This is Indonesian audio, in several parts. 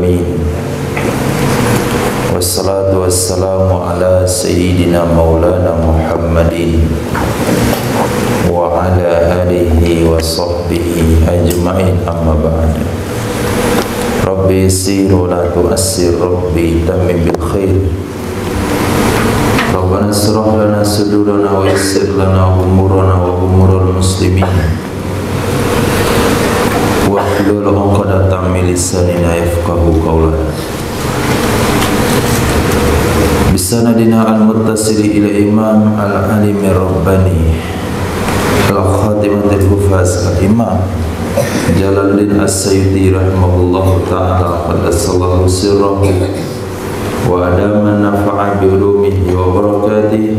alamin. Wassalatu wassalamu ala sayyidina maulana Muhammadin wa ala alihi wa sahbihi ajma'in, amma ba'd. Rabbi yassir wa la tu'assir, Rabbi tammim bil khair. Rabbana shrah lana sudurana wa yassir lana umurana wa umurul muslimin. Wahlul 'uqdatam min lisanina yafqahu qawlana. Bisanadina al-muttasili ila imam al-alim rabbani al-khatimatul hufaz al-imam Jalaluddin As-Sayyidi rahimahullahu ta'ala qaddasallahu sirrahu wa adama nafa'a bi ulumihi wa barakatihi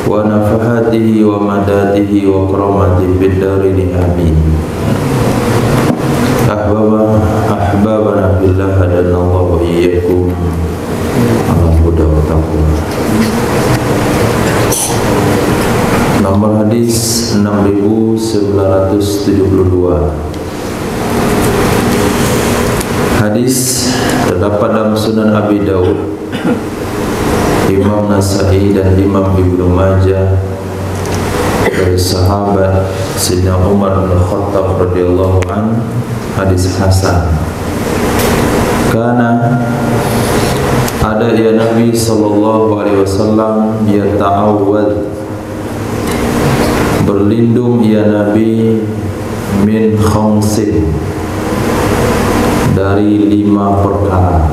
wa nafahatihi wa madadihi wa karamatihi fid darini amin. Ahbabana billah hadanallahu wa iyyakum ala huda wa taqwa. Nomor hadis 6972. Hadis terdapat dalam Sunan Abi Daud, Imam Nasai dan Imam Ibnu Majah dari sahabat Sayyidina Umar bin Khattab radhiyallahu an. Hadis hasan. Karena ada ya Nabi sallallahu alaihi wasallam yata'awwad, berlindung ya Nabi, min khamsin, dari 5 perkara.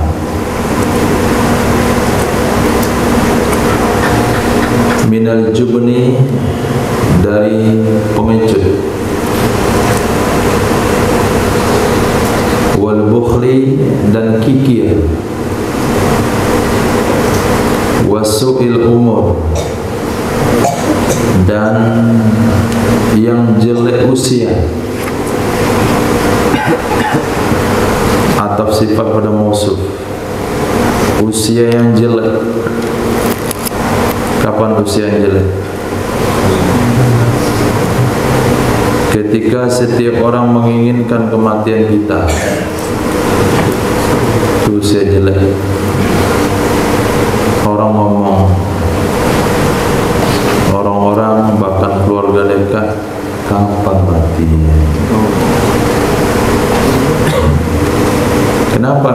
Minal jubni, dari pengecut. Wal bukhli, dan kikir. Wasu'il umur, dan yang jelek usia. Atau sifat pada mausuf, usia yang jelek. Kapan usia yang jelek? Ketika setiap orang menginginkan kematian kita, itu usia jelek. Orang ngomong, orang-orang bahkan keluarga dekat, kapan matinya? Kenapa?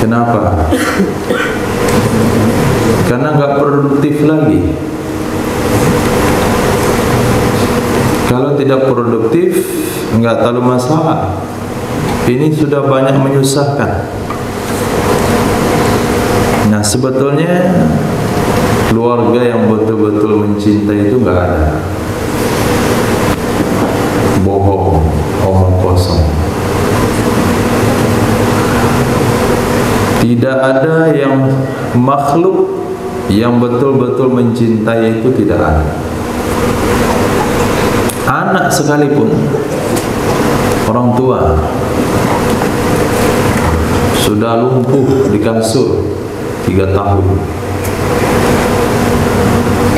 Kenapa? Karena nggak produktif lagi. Kalau tidak produktif, nggak terlalu masalah. Ini sudah banyak menyusahkan. Nah, sebetulnya keluarga yang betul-betul mencintai itu nggak ada. Bohong, omong kosong. Tidak ada yang makhluk yang betul-betul mencintai itu, tidak ada. Anak sekalipun, orang tua sudah lumpuh di kasur 3 tahun,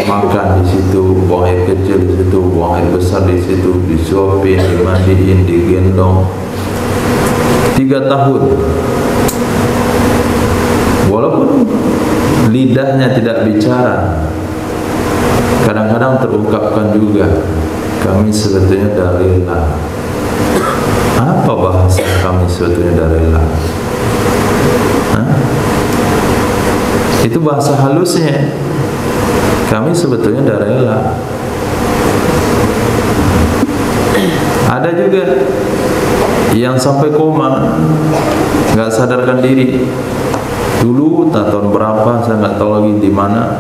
makan di situ, buang air kecil di situ, buang air besar di situ, disuapin, dimandiin, digendong 3 tahun. Walaupun lidahnya tidak bicara, kadang-kadang terungkapkan juga, kami sebetulnya dari rela. Apa bahasa kami sebetulnya dari rela? Itu bahasa halusnya. Kami sebetulnya dari rela. Ada juga yang sampai koma, nggak sadarkan diri. Dulu tahun berapa saya nggak tahu lagi di mana.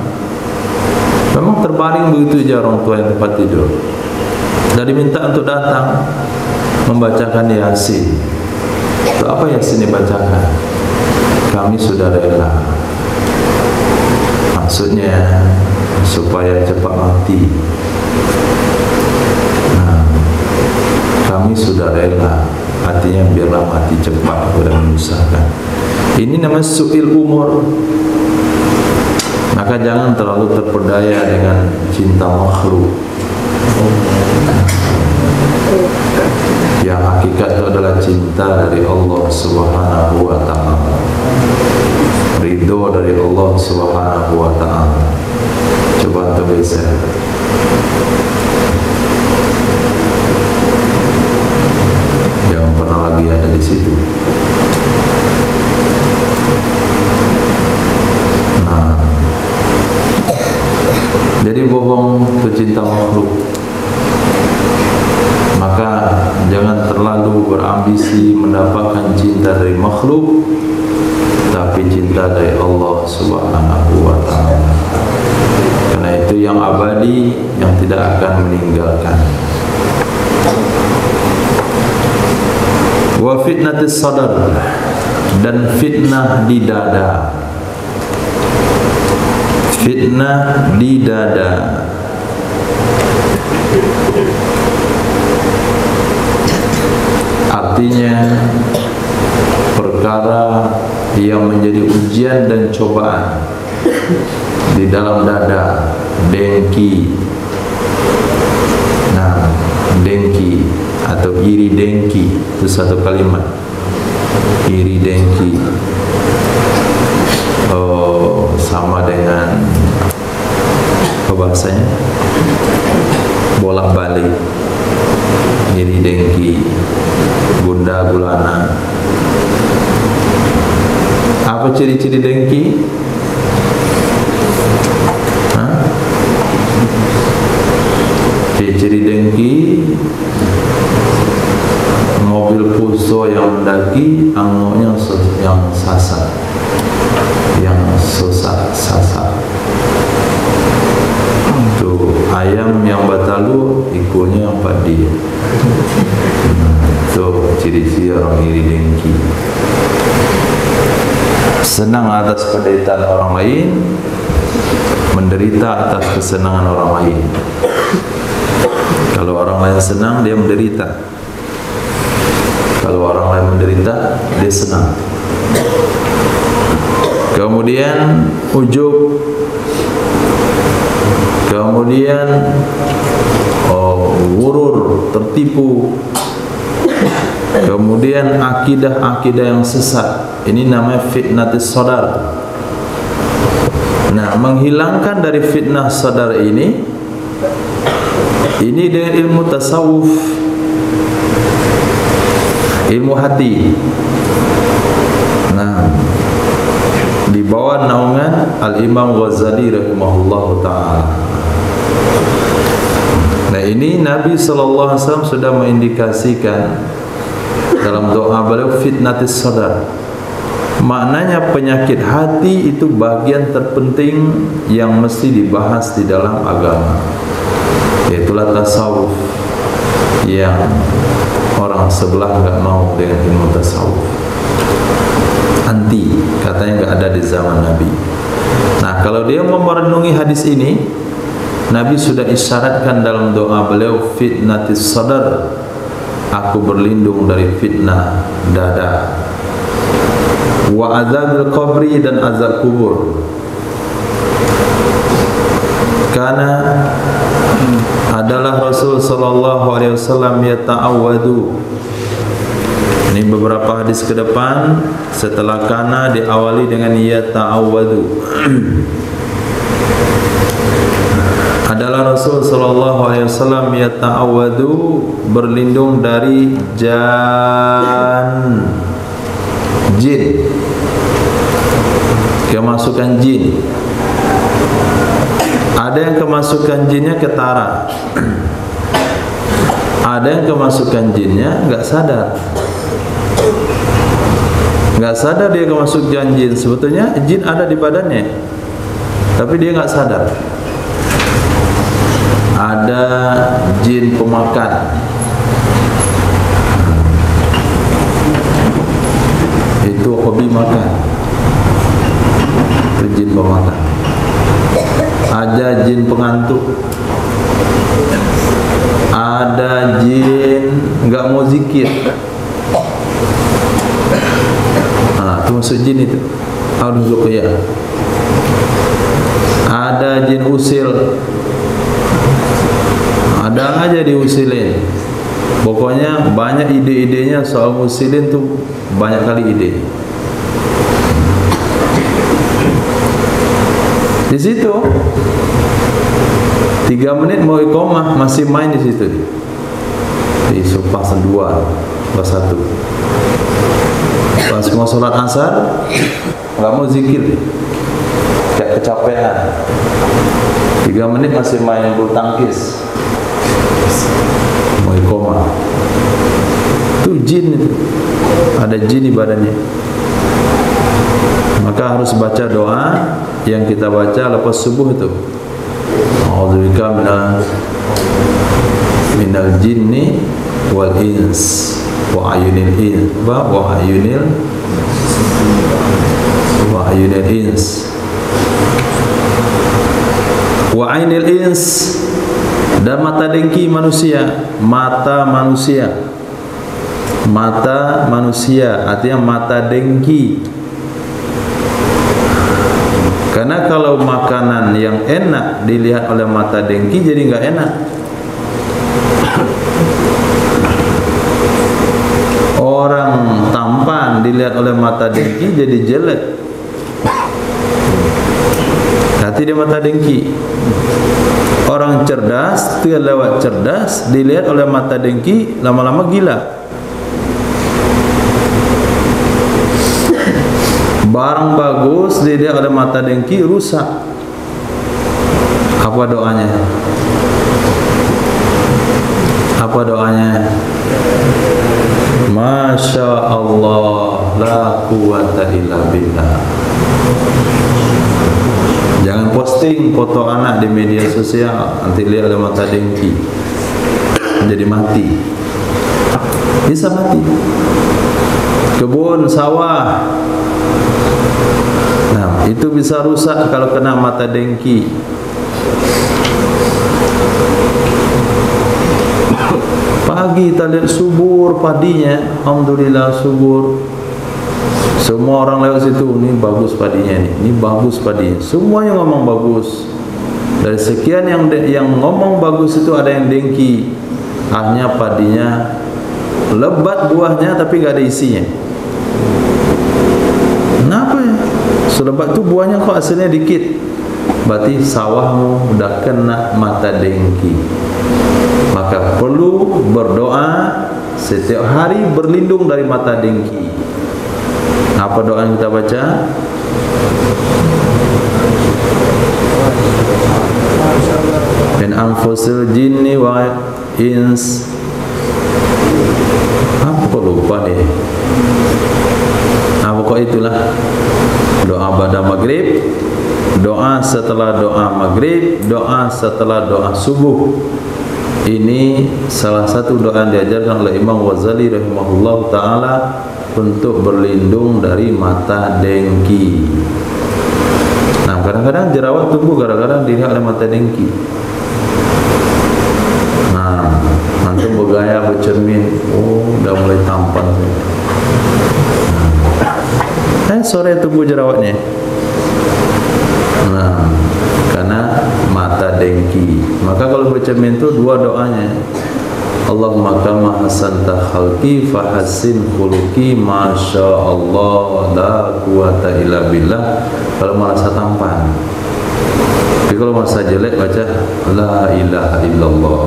Memang terbaring begitu aja orang tua yang tempat tidur. Dan diminta untuk datang membacakan Yasin. Itu apa Yasin dibacakan? Kami sudah rela. Maksudnya supaya cepat mati. Nah, kami sudah rela. Artinya biarlah mati cepat, tidak menyusahkan. Ini namanya su'il umur. Maka jangan terlalu terpedaya dengan cinta makhluk. Yang hakikat itu adalah cinta dari Allah Subhanahu wa ta'ala, ridho dari Allah Subhanahu wa ta'ala. Coba untuk bisa jangan pernah lagi ada di situ. Nah, jadi bohong pecinta makhluk. Maka jangan terlalu berambisi mendapatkan cinta dari makhluk, tapi cinta dari Allah Subhanahu wa ta'ala. Karena itu yang abadi, yang tidak akan meninggalkan. Wa fitnatis sadar, dan fitnah di dada. Fitnah di dada. Artinya perkara yang menjadi ujian dan cobaan di dalam dada, dengki. Nah, dengki atau iri dengki itu satu kalimat. Iri dengki sama dengan apa bahasanya? Bolak-balik. Iri dengki, gundah gulana. Apa ciri-ciri dengki? Ciri-ciri dengki, mobil puso yang mendaki, angoknya yang sasak, yang sasak. Tuh, ayam yang batalu, ikunya yang padi. Tuh, ciri-ciri orang iri dengki. Senang atas penderitaan orang lain, menderita atas kesenangan orang lain. Kalau orang lain senang, dia menderita. Kalau orang lain menderita, dia senang. Kemudian ujub, kemudian ghurur, tertipu, kemudian akidah-akidah yang sesat. Ini namanya fitnatis sadar. Nah, menghilangkan dari fitnah sadar ini dengan ilmu tasawuf, ilmu hati. Nah, di bawah naungan Al-Imam Ghazali rahimahullahu ta'ala. Nah, ini Nabi SAW sudah mengindikasikan dalam doa beliau fitnatis sadar. Maknanya penyakit hati itu bagian terpenting yang mesti dibahas di dalam agama, yaitulah tasawuf, yang orang sebelah enggak mau dengan ilmu tasawuf, anti, katanya enggak ada di zaman Nabi. Nah, kalau dia mau merenungi hadis ini, Nabi sudah isyaratkan dalam doa beliau fitnatis sadar, aku berlindung dari fitnah dada, wa azabil qabri, dan azab kubur. Karena adalah Rasul sallallahu alaihi wasallam yata'awwadu. Ini beberapa hadis ke depan setelah kana diawali dengan yata'awwadu. Adalah Rasul sallallahu alaihi wasallam yata'awwadu, berlindung dari jin, kemasukan jin. Ada yang kemasukan jinnya ketara, ada yang kemasukan jinnya nggak sadar. Nggak sadar dia kemasukan jin. Sebetulnya jin ada di badannya, tapi dia nggak sadar. Ada jin pemakan, itu hobi makan, itu jin pemakan. Ada jin pengantuk, ada jin nggak mau zikir. Nah, itu maksud jin itu. Al-Zuqyah. Ada jin usil, ada aja diusilin. Pokoknya banyak ide-idenya soal musilin tuh, banyak kali ide. Di situ 3 menit mau iqamah masih main di situ di Sumpah Sendua kelas 1. Pas mau sholat asar nggak mau zikir, kayak kecapean. 3 menit masih main bulu tangkis, mau iqamah. Itu jin itu, ada jin di badannya. Maka harus baca doa yang kita baca lepas subuh itu. A'udzubika minal jinni wal ins wa ayunil ins wa ayunil ins wa ainil ins, dan mata dengki manusia. Mata manusia artinya mata dengki. Karena kalau makanan yang enak dilihat oleh mata dengki jadi nggak enak. Orang tampan dilihat oleh mata dengki jadi jelek. Hati dia mata dengki. Orang cerdas, dia lewat cerdas dilihat oleh mata dengki, lama-lama gila. Barang bagus dilihat oleh mata dengki, rusak. Apa doanya? Apa doanya? Masya Allah, la quwata illa billah. Jangan posting foto anak di media sosial, nanti lihat oleh mata dengki, jadi mati. Bisa mati. Kebun, sawah, nah itu bisa rusak kalau kena mata dengki. Pagi kita lihat subur padinya, alhamdulillah subur. Semua orang lewat situ, ini bagus padinya nih, ini bagus padinya. Semuanya ngomong bagus. Dari sekian yang ngomong bagus itu ada yang dengki. Akhirnya padinya lebat buahnya tapi nggak ada isinya. Kenapa ya? Selebat itu buahnya kok hasilnya dikit. Berarti sawahmu udah kena mata dengki. Maka perlu berdoa setiap hari berlindung dari mata dengki. Apa doa yang kita baca? Min anfusil jinni wa ins. Apa lupa nih? Nah pokok itulah doa pada maghrib, doa setelah doa maghrib, doa setelah doa subuh. Ini salah satu doa yang diajarkan oleh Imam Ghazali rahimahullah ta'ala untuk berlindung dari mata dengki. Nah kadang-kadang jerawat tumbuh gara-gara dilihat oleh mata dengki. Nah nanti bergaya bercermin, oh udah mulai tampan. Sore tumbuh jerawatnya. Nah karena mata dengki. Maka kalau bercermin itu dua doanya. Allahumma kama hasanta khalqi fahassin khuluqi, masya Allah la quwata illa billah. Kalau merasa tampan. Tapi kalau merasa jelek baca la ilaha illallah.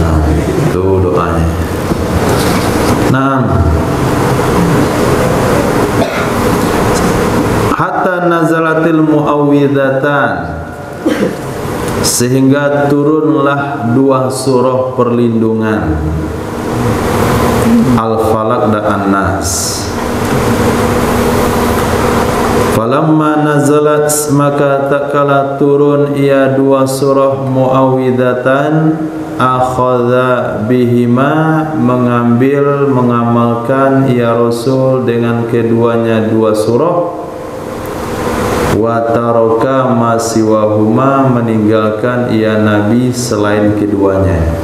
Nah itu doanya. Nah hatta nazalatil muawwidatan, sehingga turunlah 2 surah perlindungan, Al-Falaq dan An-Nas. Falamma nazalat, maka tak kala turun ia 2 surah muawwidatan, akhadha bihima, mengamalkan ia Rasul dengan keduanya 2 surah, wa taraka ma siwahuma, meninggalkan ia Nabi selain keduanya.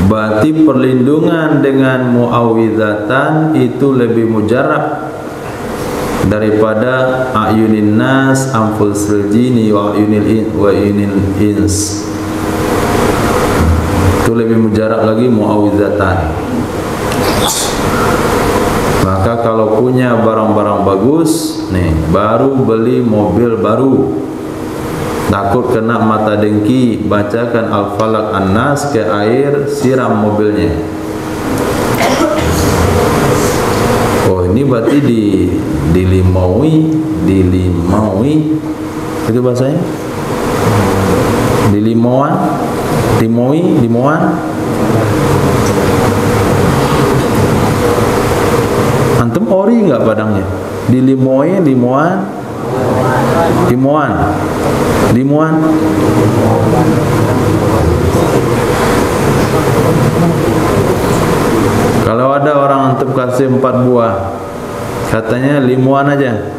Berarti perlindungan dengan muawwidatan itu lebih mujarab daripada ayunin nas, anfusil jinni wa ayunil ins. Itu lebih mujarab lagi muawwidhatan. Maka kalau punya barang-barang bagus nih, baru beli mobil baru, takut kena mata dengki, bacakan Al-Falaq An-Nas ke air, siram mobilnya. Oh, ini berarti dilimaui itu bahasanya, limauan. Antum ori enggak padangnya? Limauan. Kalau ada orang antum kasih 4 buah, katanya limuan aja.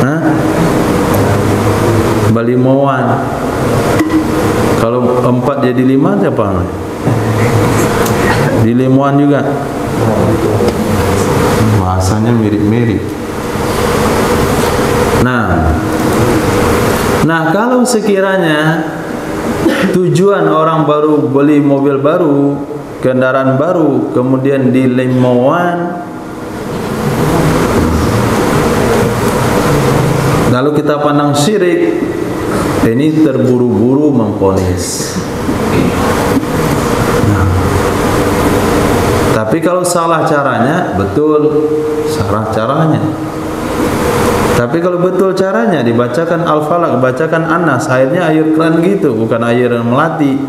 Hah? Balimuan. Kalau 4 jadi 5 siapa? Di limuan juga. Bahasanya mirip-mirip. Nah, kalau sekiranya tujuan orang baru beli mobil baru, kendaraan baru, kemudian di limuan, lalu kita pandang syirik, ini terburu-buru memponis. Tapi kalau salah caranya, betul salah caranya. Tapi kalau betul caranya, dibacakan Al-Falaq, bacakan An-Nas, airnya air keran gitu, bukan air melati.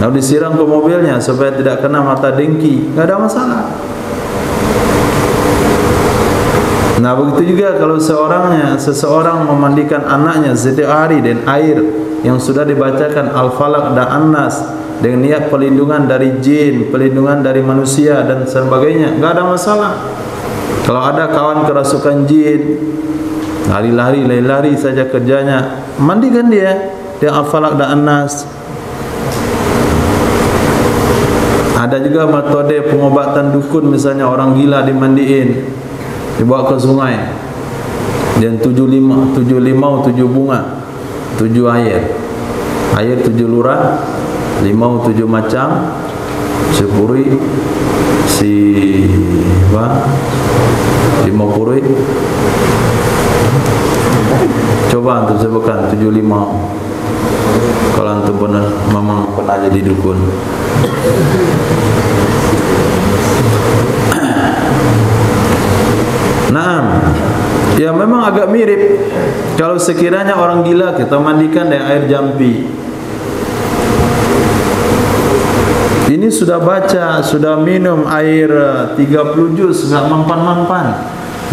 Lalu disiram ke mobilnya supaya tidak kena mata dengki, nggak ada masalah. Nah, begitu juga kalau seseorang memandikan anaknya setiap hari dengan air yang sudah dibacakan Al-Falaq dan An-Nas dengan niat perlindungan dari jin, perlindungan dari manusia dan sebagainya, nggak ada masalah. Kalau ada kawan kerasukan jin, lari saja kerjanya, mandikan dia Al-Falaq dan An-Nas. Ada juga metode pengobatan dukun, misalnya orang gila dimandiin, dibawa ke sungai, dan 7 bunga, 7 air 7 lurah, limau 7 macam, sepuri limau purui. Coba antum sebutkan 7 limau. Kalau antum benar memang pernah jadi dukun. Nah, ya memang agak mirip. Kalau sekiranya orang gila kita mandikan dengan air jampi, ini sudah baca, sudah minum air 30 juz, nggak mampan-mampan,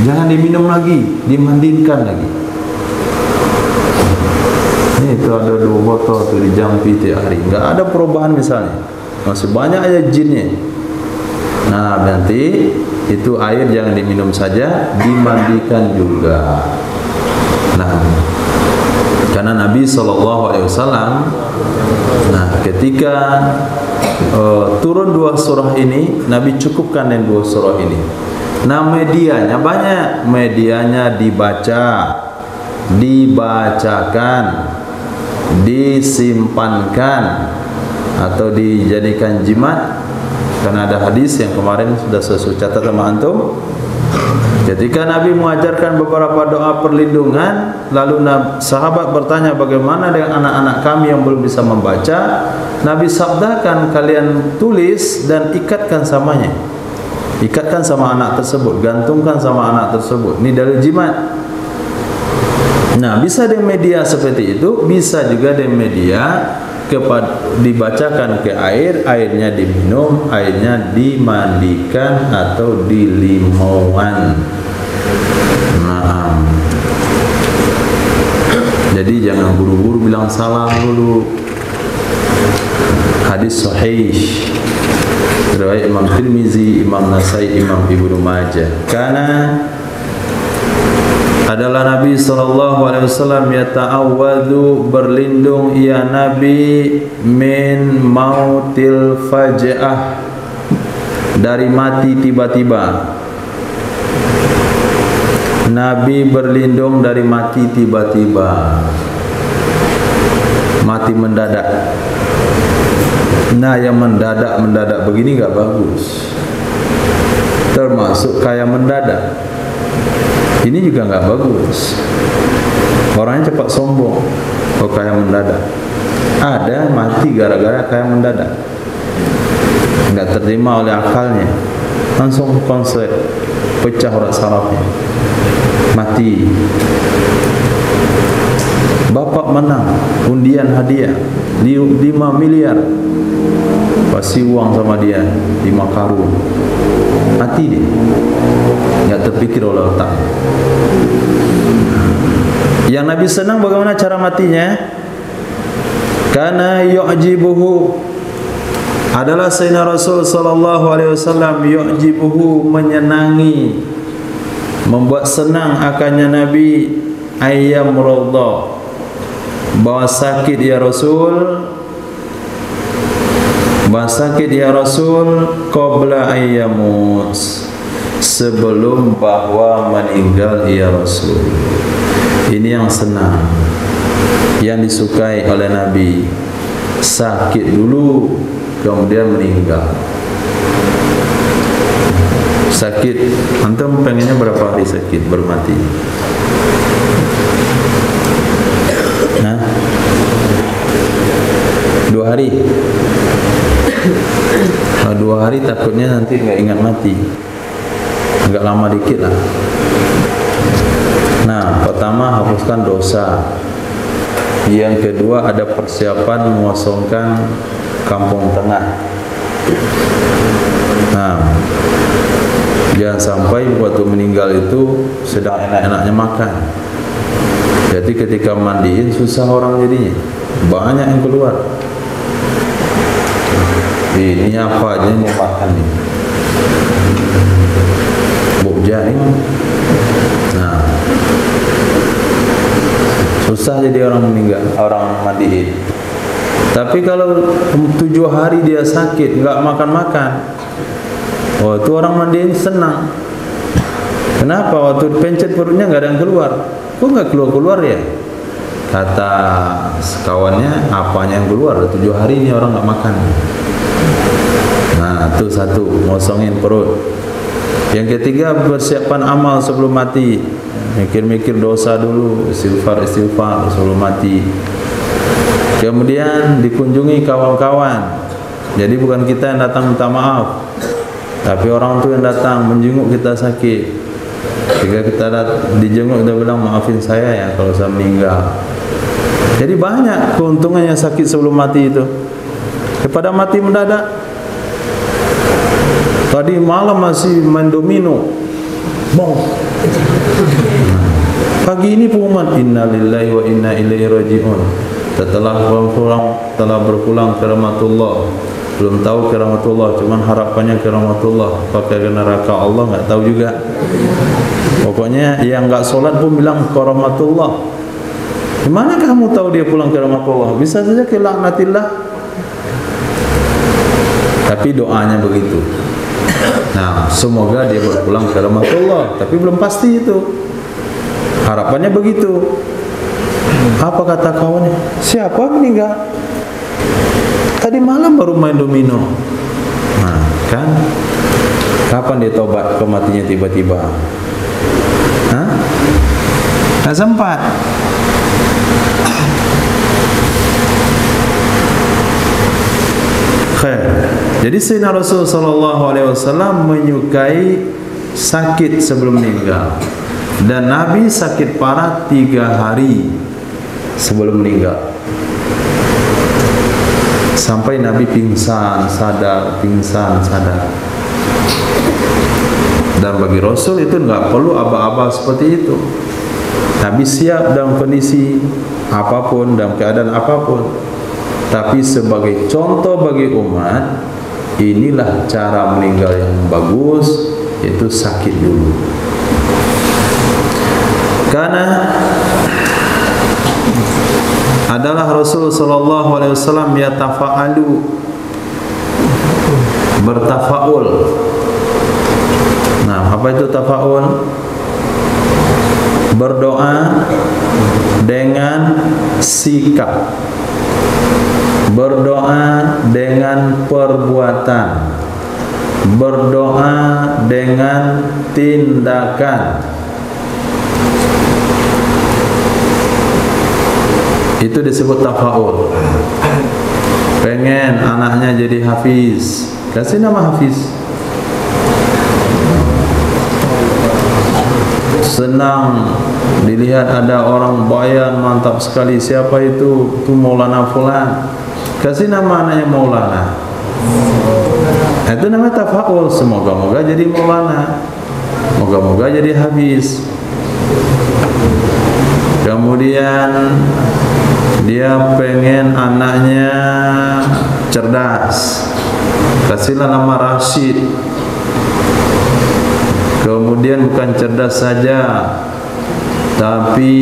jangan diminum lagi, dimandikan lagi. Ini itu ada 2 botol tuh dijampi tiap hari, nggak ada perubahan misalnya, masih banyak aja jinnya. Nah, nanti itu air jangan diminum saja, dimandikan juga. Nah, karena Nabi SAW, nah ketika turun 2 surah ini, Nabi cukupkan dengan 2 surah ini. Nah, medianya banyak, medianya dibaca, dibacakan, disimpankan, atau dijadikan jimat. Karena ada hadis yang kemarin sudah saya catat sama antum, ketika Nabi mengajarkan beberapa doa perlindungan, lalu sahabat bertanya bagaimana dengan anak-anak kami yang belum bisa membaca. Nabi sabdakan, kalian tulis dan ikatkan samanya, ikatkan sama anak tersebut, gantungkan sama anak tersebut. Ini dari jimat. Nah, bisa dengan media seperti itu, bisa juga dengan media dibacakan ke air, airnya diminum, airnya dimandikan atau dilimauan. Nah, jadi jangan buru-buru bilang salam dulu. Hadis sahih riwayat Imam Tirmizi, Imam Nasai, Imam Ibnu Majah. Karena adalah Nabi SAW yata'awwadhu, berlindung ia Nabi, min mautil faj'ah, dari mati tiba-tiba. Nabi berlindung dari mati tiba-tiba, mati mendadak. Nah, yang mendadak begini nggak bagus. Termasuk kayak mendadak. Ini juga nggak bagus. Orangnya cepat sombong. Oh, kayak mendadak. Ada mati gara-gara kayak mendadak. Nggak terima oleh akalnya. Langsung konslet, pecah urat sarafnya, mati. Bapak menang undian hadiah 5 miliar, kasih uang sama dia 5 karung, mati dia, nggak terpikir oleh otak. Yang Nabi senang bagaimana cara matinya? Karena yu'jibuhu, adalah Sayyidina Rasul sallallahu alaihi wasallam, yu'jibuhu, menyenangi, membuat senang akannya Nabi, ayyam radha, bahwa sakit ya Rasul, bahwa sakit ya Rasul, qabla ayyamut, sebelum bahwa meninggal ya Rasul. Ini yang senang, yang disukai oleh Nabi. Sakit dulu, kemudian meninggal. Sakit, antum pengennya berapa hari sakit baru mati? Nah, 2 hari. Nah, 2 hari takutnya nanti nggak ingat mati. Agak lama dikit lah. Nah, pertama hapuskan dosa. Yang kedua ada persiapan mengosongkan kampung tengah. Nah, jangan sampai waktu meninggal itu sedang enak-enaknya makan. Jadi ketika mandiin susah orang jadinya, banyak yang keluar. Ini apa aja yang mau makan nih? Bukja ini. Nah, susah jadi orang meninggal, orang mandiin. Tapi kalau 7 hari dia sakit, nggak makan-makan, oh itu orang mandiin senang. Kenapa? Waktu pencet perutnya nggak ada yang keluar. Kok nggak keluar-keluar ya? Kata kawannya, apanya yang keluar? 7 hari ini orang nggak makan. Nah, itu satu, ngosongin perut. Yang ketiga, persiapan amal sebelum mati. Mikir-mikir dosa dulu, istighfar sebelum mati. Kemudian dikunjungi kawan-kawan. Jadi bukan kita yang datang minta maaf, tapi orang tu yang datang menjenguk kita sakit. Jika kita dijenguk, kita bilang maafin saya ya kalau saya meninggal. Jadi banyak keuntungannya sakit sebelum mati itu daripada mati mendadak. Tadi malam masih main domino, bong. Pagi ini pengumuman innalillahi wa inna ilaihi raji'un. Telah berpulang ke rahmatullah. Belum tahu ke rahmatullah, cuman harapannya ke rahmatullah. Pakai ke neraka Allah nggak tahu juga. Pokoknya yang nggak sholat pun bilang ke rahmatullah. Gimana kamu tahu dia pulang ke rahmatullah? Bisa saja ke laknatillah. Tapi doanya begitu. Nah, semoga dia berpulang ke rahmatullah. Tapi belum pasti itu. Harapannya begitu. Apa kata kawannya? Siapa meninggal? Tadi malam baru main domino. Nah, kan? Kapan dia tobat kematinya tiba-tiba? Hah? Nggak sempat. Khair. Jadi Sayyidina Rasul sallallahu alaihi wasallam menyukai sakit sebelum meninggal. Dan Nabi sakit parah 3 hari sebelum meninggal. Sampai Nabi pingsan, sadar. Dan bagi Rasul itu nggak perlu aba-aba seperti itu. Nabi siap dalam kondisi apapun, dalam keadaan apapun. Tapi sebagai contoh bagi umat, inilah cara meninggal yang bagus, yaitu sakit dulu. Karena adalah Rasul sallallahu alaihi wasallam yatafa'alu, bertafaul. Nah, apa itu tafaul? berdoa dengan sikap, berdoa dengan perbuatan, berdoa dengan tindakan. Itu disebut tafaul. Pengen anaknya jadi hafiz, kasih nama hafiz. Senang dilihat ada orang bayan mantap sekali, siapa itu? Itu Maulana Fulan, kasih nama anaknya Maulana. Itu namanya tafaul. Semoga-moga jadi Maulana, moga-moga jadi hafiz. Kemudian dia pengen anaknya cerdas, kasihlah nama Rashid. Kemudian bukan cerdas saja, tapi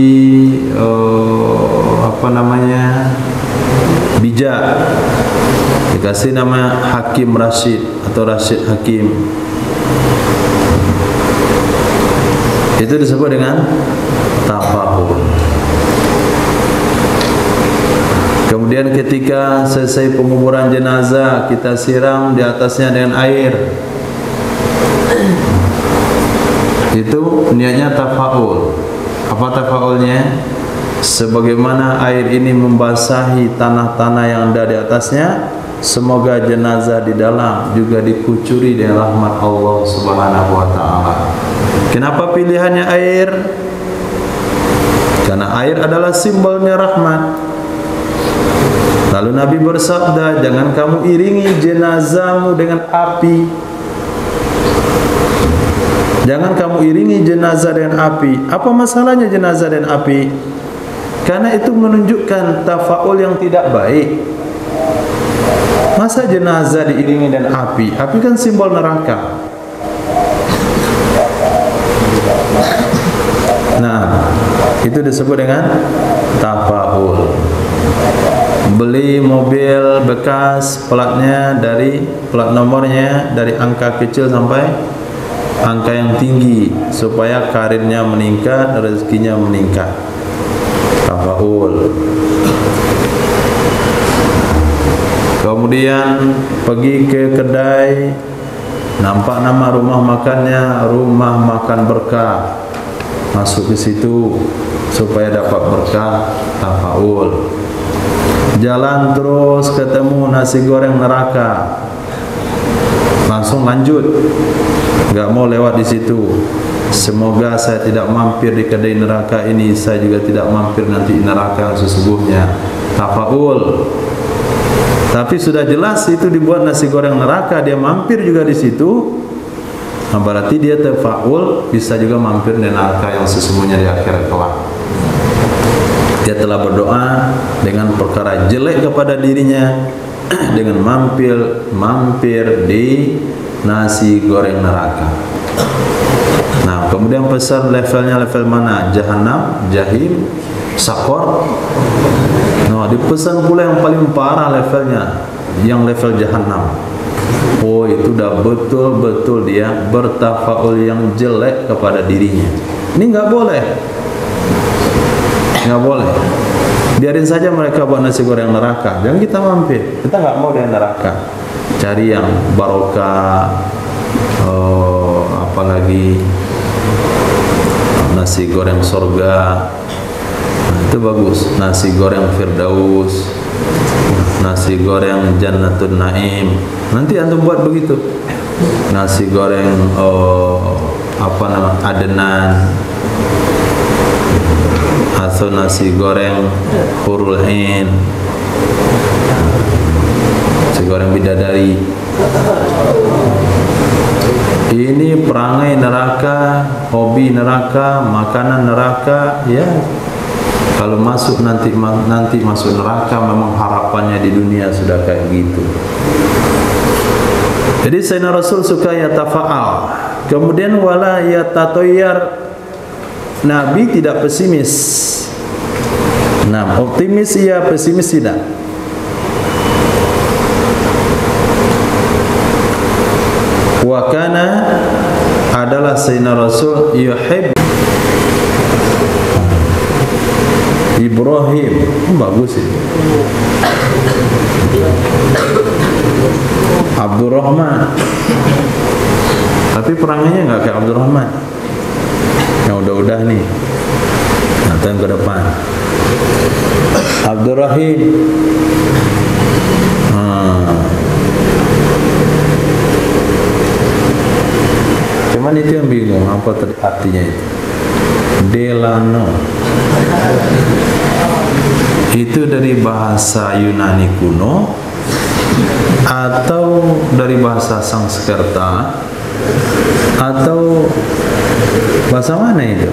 bijak, dikasih nama Hakim Rashid atau Rashid Hakim. Itu disebut dengan tafahul. Kemudian ketika selesai penguburan jenazah, kita siram di atasnya dengan air. Itu niatnya tafaul. Apa tafaulnya? Sebagaimana air ini membasahi tanah-tanah yang ada di atasnya, semoga jenazah di dalam juga dikucuri dengan rahmat Allah Subhanahu wa taala. Kenapa pilihannya air? Karena air adalah simbolnya rahmat. Lalu Nabi bersabda, jangan kamu iringi jenazahmu dengan api. Jangan kamu iringi jenazah dengan api. Apa masalahnya jenazah dan api? Karena itu menunjukkan tafaul yang tidak baik. Masa jenazah diiringi dengan api? Api kan simbol neraka. Nah, itu disebut dengan tafaul. Beli mobil bekas, plat nomornya dari angka kecil sampai angka yang tinggi, supaya karirnya meningkat, rezekinya meningkat. Tafaul. Kemudian pergi ke kedai, nampak nama rumah makannya, rumah makan berkah, masuk ke situ supaya dapat berkah. Tafaul. Jalan terus ketemu nasi goreng neraka, langsung lanjut, nggak mau lewat di situ. Semoga saya tidak mampir di kedai neraka ini, saya juga tidak mampir nanti neraka yang sesungguhnya. Tafaul. Tapi sudah jelas itu dibuat nasi goreng neraka, dia mampir juga di situ. Nah, berarti dia tafaul, bisa juga mampir di neraka yang sesungguhnya di akhirat kelak. Dia telah berdoa dengan perkara jelek kepada dirinya dengan mampir di nasi goreng neraka. Nah, kemudian pesan levelnya level mana? Jahannam, jahim, sakor. Nah, dipesan pula yang paling parah levelnya, yang level jahannam. Oh, itu dah betul-betul dia bertafaul yang jelek kepada dirinya. Ini nggak boleh. Nggak boleh. Biarin saja mereka buat nasi goreng neraka, jangan kita mampir. Kita nggak mau dengan neraka. Cari yang barokah. Apalagi nasi goreng surga. Nah, itu bagus. Nasi goreng Firdaus, nasi goreng Jannatul Naim. Nanti antum buat begitu. Nasi goreng Adnan, atau nasi goreng Hurul Ain, nasi goreng bidadari. Ini perangai neraka, hobi neraka, makanan neraka. Ya, kalau masuk nanti masuk neraka, memang harapannya di dunia sudah kayak gitu. Jadi Sayyidina Rasul suka yatafa'al. Kemudian wala yatatoyar. Nabi tidak pesimis. Nah, optimis iya, pesimis tidak. Wa kana adalah Sayyidina Rasul yuhib Ibrahim, bagus itu. Abdurrahman, tapi perangannya nggak kayak Abdurrahman. Yang udah nih, atau yang ke depan. Abdurrahim, cuman itu yang bingung apa artinya itu. Delano itu dari bahasa Yunani kuno atau dari bahasa Sanskerta atau bahasa mana itu?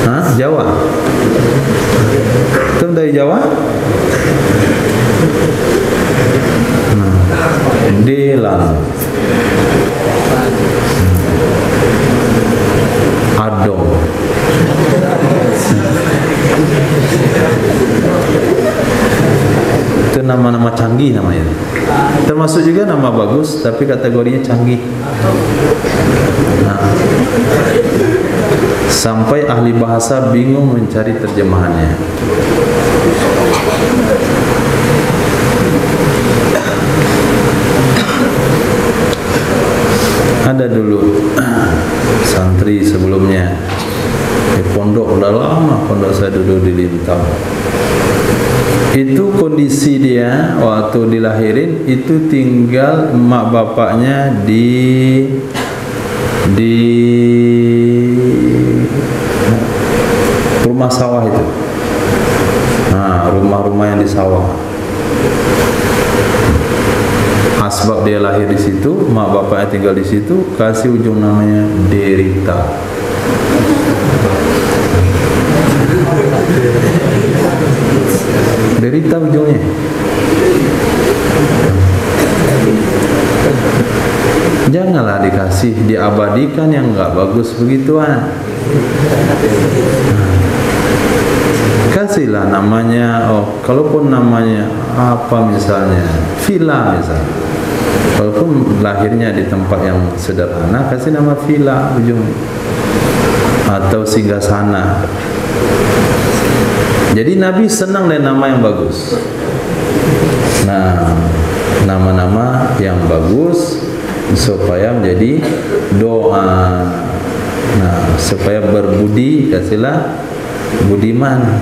Hah? Jawa? Itu dari Jawa? Delano, adong. Itu nama-nama canggih namanya. Termasuk juga nama bagus tapi kategorinya canggih. Nah, sampai ahli bahasa bingung mencari terjemahannya. Ada dulu santri sebelumnya di pondok, udah lama pondok saya dulu di Lintang. Itu kondisi dia waktu dilahirin itu tinggal emak bapaknya di rumah sawah itu. Nah, rumah-rumah yang di sawah. Asbab dia lahir di situ, mak bapaknya tinggal di situ, kasih ujung namanya Derita. Derita ujungnya. Janganlah dikasih, diabadikan yang enggak bagus begituan. Kasihlah namanya, kalaupun namanya apa misalnya, villa misalnya. Walaupun lahirnya di tempat yang sederhana, kasih nama villa ujung atau singgasana. Jadi Nabi senang dengan nama yang bagus. Nah, nama-nama yang bagus supaya menjadi doa. Nah, supaya berbudi, kasihlah budiman.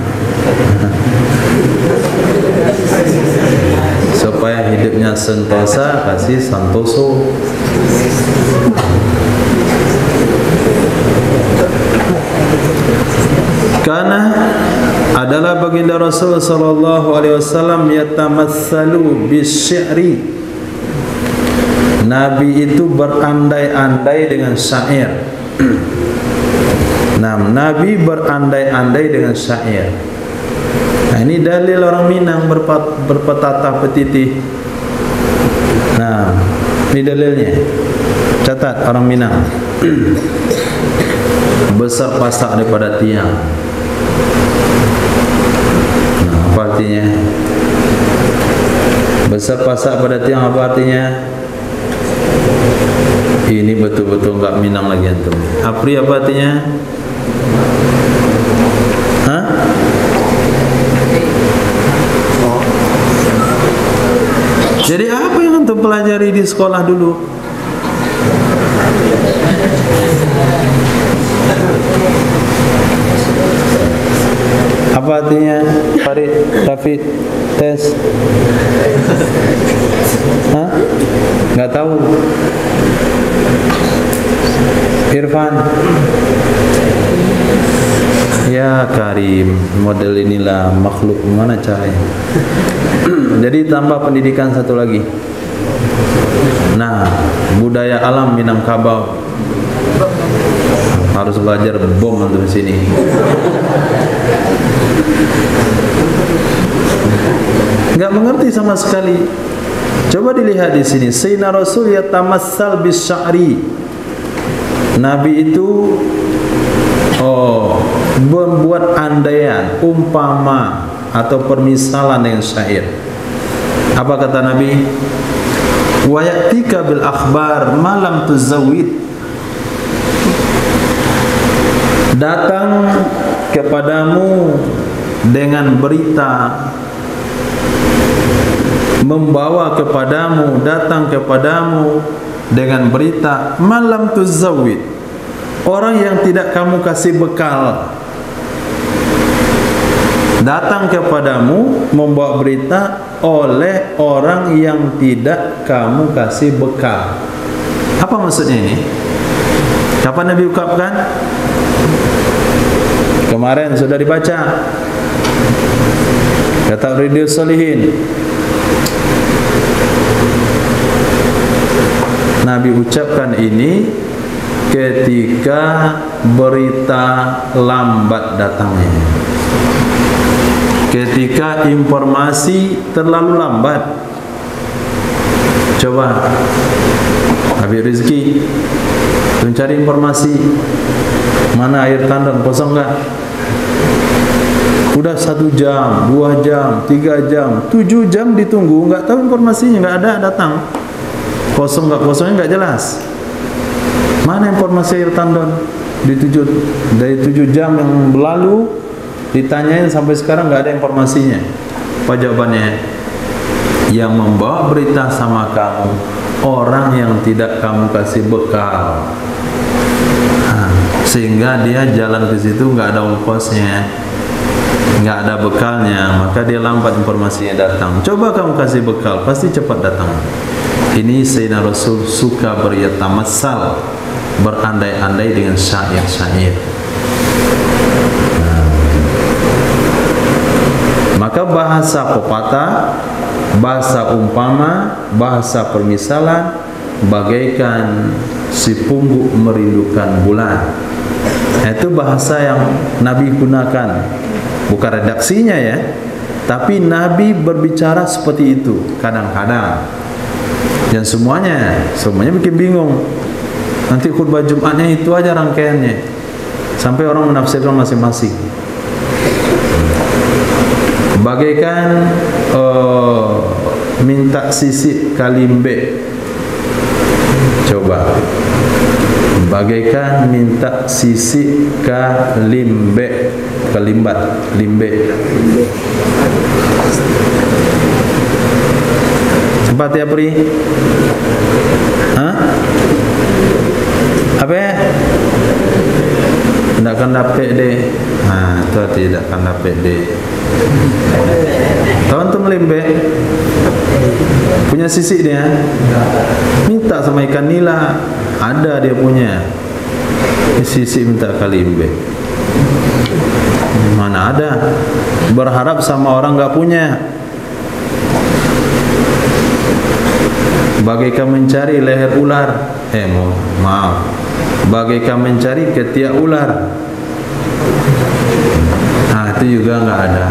Supaya hidupnya sentosa, kasih santoso. Karena adalah baginda Rasul sallallahu alaihi wasallam yatamassalu bisy'ri. Nabi itu berandai-andai dengan syair. Nah, Nabi berandai-andai dengan syair. Nah, ini dalil orang Minang berpetatah petitih. Nah, ini dalilnya. Catat orang Minang. Besar pasak daripada tiang. Nah, apa artinya? Besar pasak pada tiang apa artinya? Ini betul-betul enggak Minang lagi antum. Apri apa artinya? Hah? Jadi apa yang antum pelajari di sekolah dulu? Apa artinya? Farid, Rafid, tes. Hah? Enggak tahu. Irfan. Ya Karim, model inilah makhluk mana caranya. Jadi tambah pendidikan satu lagi. Nah, budaya alam Minangkabau. Harus belajar bom untuk sini. Enggak mengerti sama sekali. Coba dilihat di sini. Sayyidina Rasul yatamassal bisy'ri. Nabi itu membuat andaian, umpama atau permisalan dengan syair. Apa kata Nabi? Wa ya'tika bil akhbar ma lam tuzawwid. Datang kepadamu dengan berita, membawa kepadamu, datang kepadamu dengan berita malam tuzawwid, orang yang tidak kamu kasih bekal, datang kepadamu membawa berita oleh orang yang tidak kamu kasih bekal. Apa maksudnya ini? Kapan Nabi ucapkan? Kemarin sudah dibaca. Kata Riyadhus Shalihin, Nabi ucapkan ini ketika berita lambat datangnya, ketika informasi terlalu lambat. Coba Habib Rizki mencari informasi, mana air tandang kosong enggak? Udah 1 jam, 2 jam, 3 jam, 7 jam ditunggu, enggak tahu informasinya, enggak ada datang. Kosong enggak kosongnya enggak jelas. Mana informasi air tandon? Dari 7 jam yang berlalu ditanyain sampai sekarang enggak ada informasinya. Apa jawabannya? Yang membawa berita sama kamu orang yang tidak kamu kasih bekal, sehingga dia jalan ke situ nggak ada ongkosnya, nggak ada bekalnya, maka dia lambat informasinya datang. Coba kamu kasih bekal, pasti cepat datang. Ini Sayyidina Rasul suka beriyatamassal, berandai-andai dengan syair-syair. Maka bahasa pepatah, bahasa umpama, bahasa permisalan bagaikan si pungguk merindukan bulan. Itu bahasa yang Nabi gunakan, bukan redaksinya ya, tapi Nabi berbicara seperti itu kadang-kadang. Dan semuanya bikin bingung. Nanti khutbah Jumatnya itu aja rangkaiannya, sampai orang menafsirkan masing-masing. Bagaikan minta sisik kalimbe. Coba, bagaikan minta sisik kalimbe, kalimbat, limbe. Sempat ya Pri? Hah? Apa ya? Tidak akan dapat deh. Nah, itu tidak akan dapat deh. Tahu antum limbe? Punya sisik dia. Minta sama ikan nila, ada dia punya. Sisik minta kalimbe. Mana ada? Berharap sama orang enggak punya. Bagaikan mencari leher ular. Maaf. Bagaikan mencari ketiak ular. Nah, itu juga enggak ada.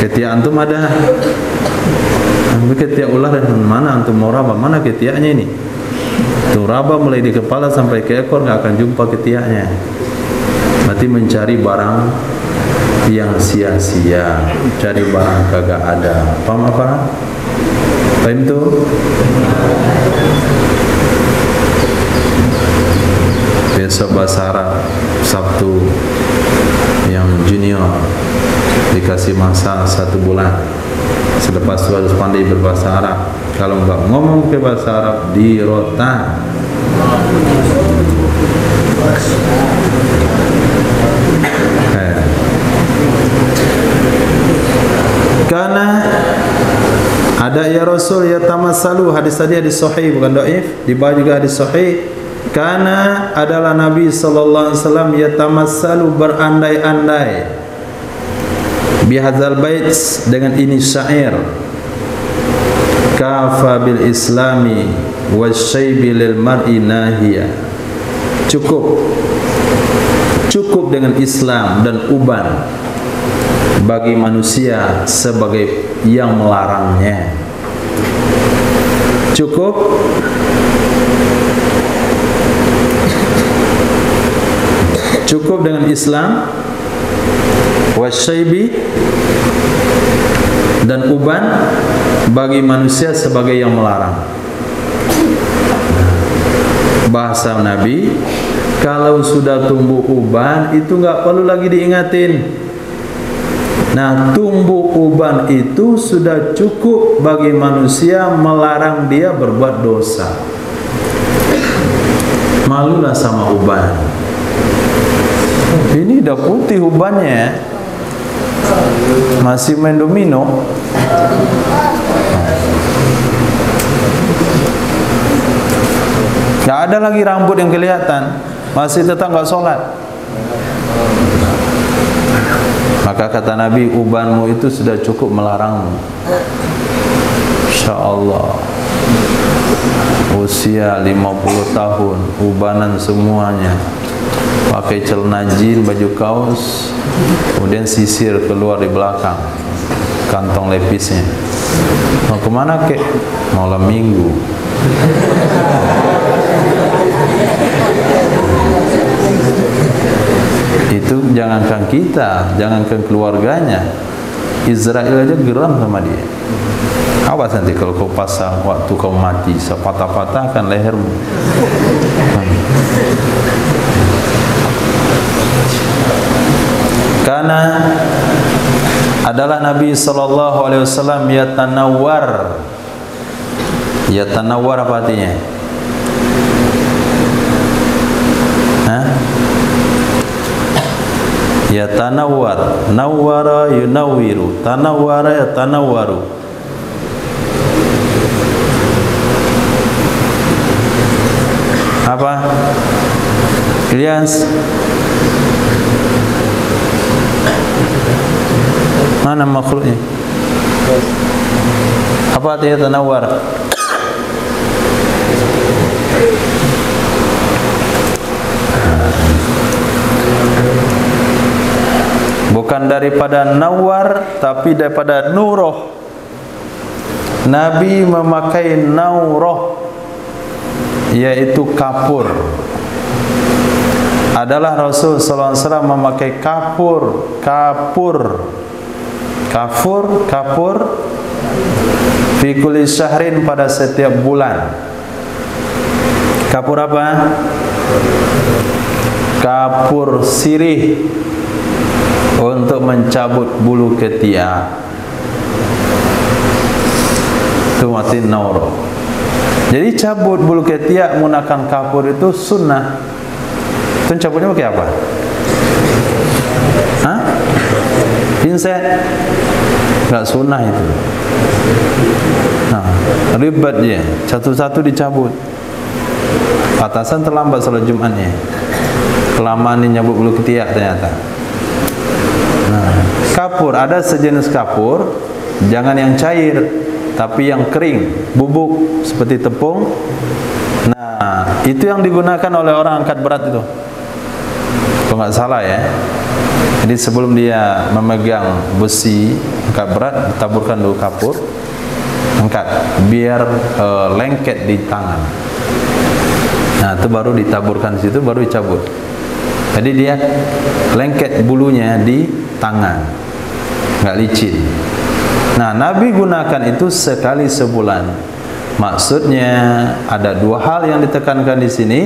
Ketiak antum ada. Ketiak ular dan mana antum mau raba? Mana ketiaknya ini? Tuh raba mulai di kepala sampai ke ekor enggak akan jumpa ketiaknya. Berarti mencari barang yang sia-sia, cari barang kagak ada. Paham apa? Paham tuh? Besok bahasa Arab Sabtu yang junior dikasih masa 1 bulan. Selepas itu harus pandai berbahasa Arab. Kalau enggak ngomong ke bahasa Arab di rotan. Karena ada ya Rasul ya tamassalu, hadis tadi hadis sahih bukan dhaif, di bawah juga hadis sahih. Karena adalah Nabi sallallahu alaihi wasallam ya tamassalu, berandai-andai bihadzal bait, dengan ini syair. Kafa bil islami wasyaibi lil mar'i nahiya. Cukup dengan Islam dan uban bagi manusia sebagai yang melarangnya. Cukup dengan Islam, wasyaibi, dan uban bagi manusia sebagai yang melarang. Bahasa Nabi Kalau sudah tumbuh uban itu nggak perlu lagi diingatin. Nah, tumbuh uban itu sudah cukup bagi manusia melarang dia berbuat dosa. Malulah sama uban. Ini udah putih ubannya, masih main domino. Gak ada lagi rambut yang kelihatan, masih tetap gak sholat. Maka kata Nabi, ubanmu itu sudah cukup melarangmu. Insya Allah, usia 50 tahun, ubanan semuanya, pakai celana jin, baju kaos, kemudian sisir keluar di belakang kantong lepisnya. Mau kemana kek? Malam minggu. Itu jangankan kita, jangankan keluarganya, Israel aja geram sama dia. Awas nanti kalau kau pasang waktu kau mati, sepatah-patahkan lehermu. Karena adalah Nabi SAW yatanawwar. Yatanawwar apa artinya? Hah? Yatanawwar, nawwara yunawwiru, tanawwara yatanawwaru. Apa? Ilyas, mana makhluknya? Apa artinya tanawwar? Bukan daripada nawar, tapi daripada nuroh. Nabi memakai nauroh, yaitu kapur. Adalah Rasul sallallahu alaihi wasallam memakai kapur, kapur fi kulli syahrin, pada setiap bulan. Kapur apa? Kapur sirih, untuk mencabut bulu ketiak. Itu mati nauro. Jadi cabut bulu ketiak menggunakan kapur itu sunnah. Itu cabutnya pakai apa? Hah? Pinset? Enggak sunnah itu. Nah, ribet dia. Satu-satu dicabut. Atasan terlambat salat Jumatnya. Kelamaan ini nyabut bulu ketiak ternyata. Nah, kapur, ada sejenis kapur, jangan yang cair, tapi yang kering, bubuk seperti tepung. Nah, itu yang digunakan oleh orang angkat berat itu, kalau nggak salah ya. Jadi sebelum dia memegang besi angkat berat, ditaburkan dulu kapur, angkat, biar lengket di tangan. Nah, itu baru ditaburkan di situ, baru dicabut. Jadi dia lengket bulunya di tangan, nggak licin. Nah, Nabi gunakan itu sekali sebulan. Maksudnya ada dua hal yang ditekankan di sini.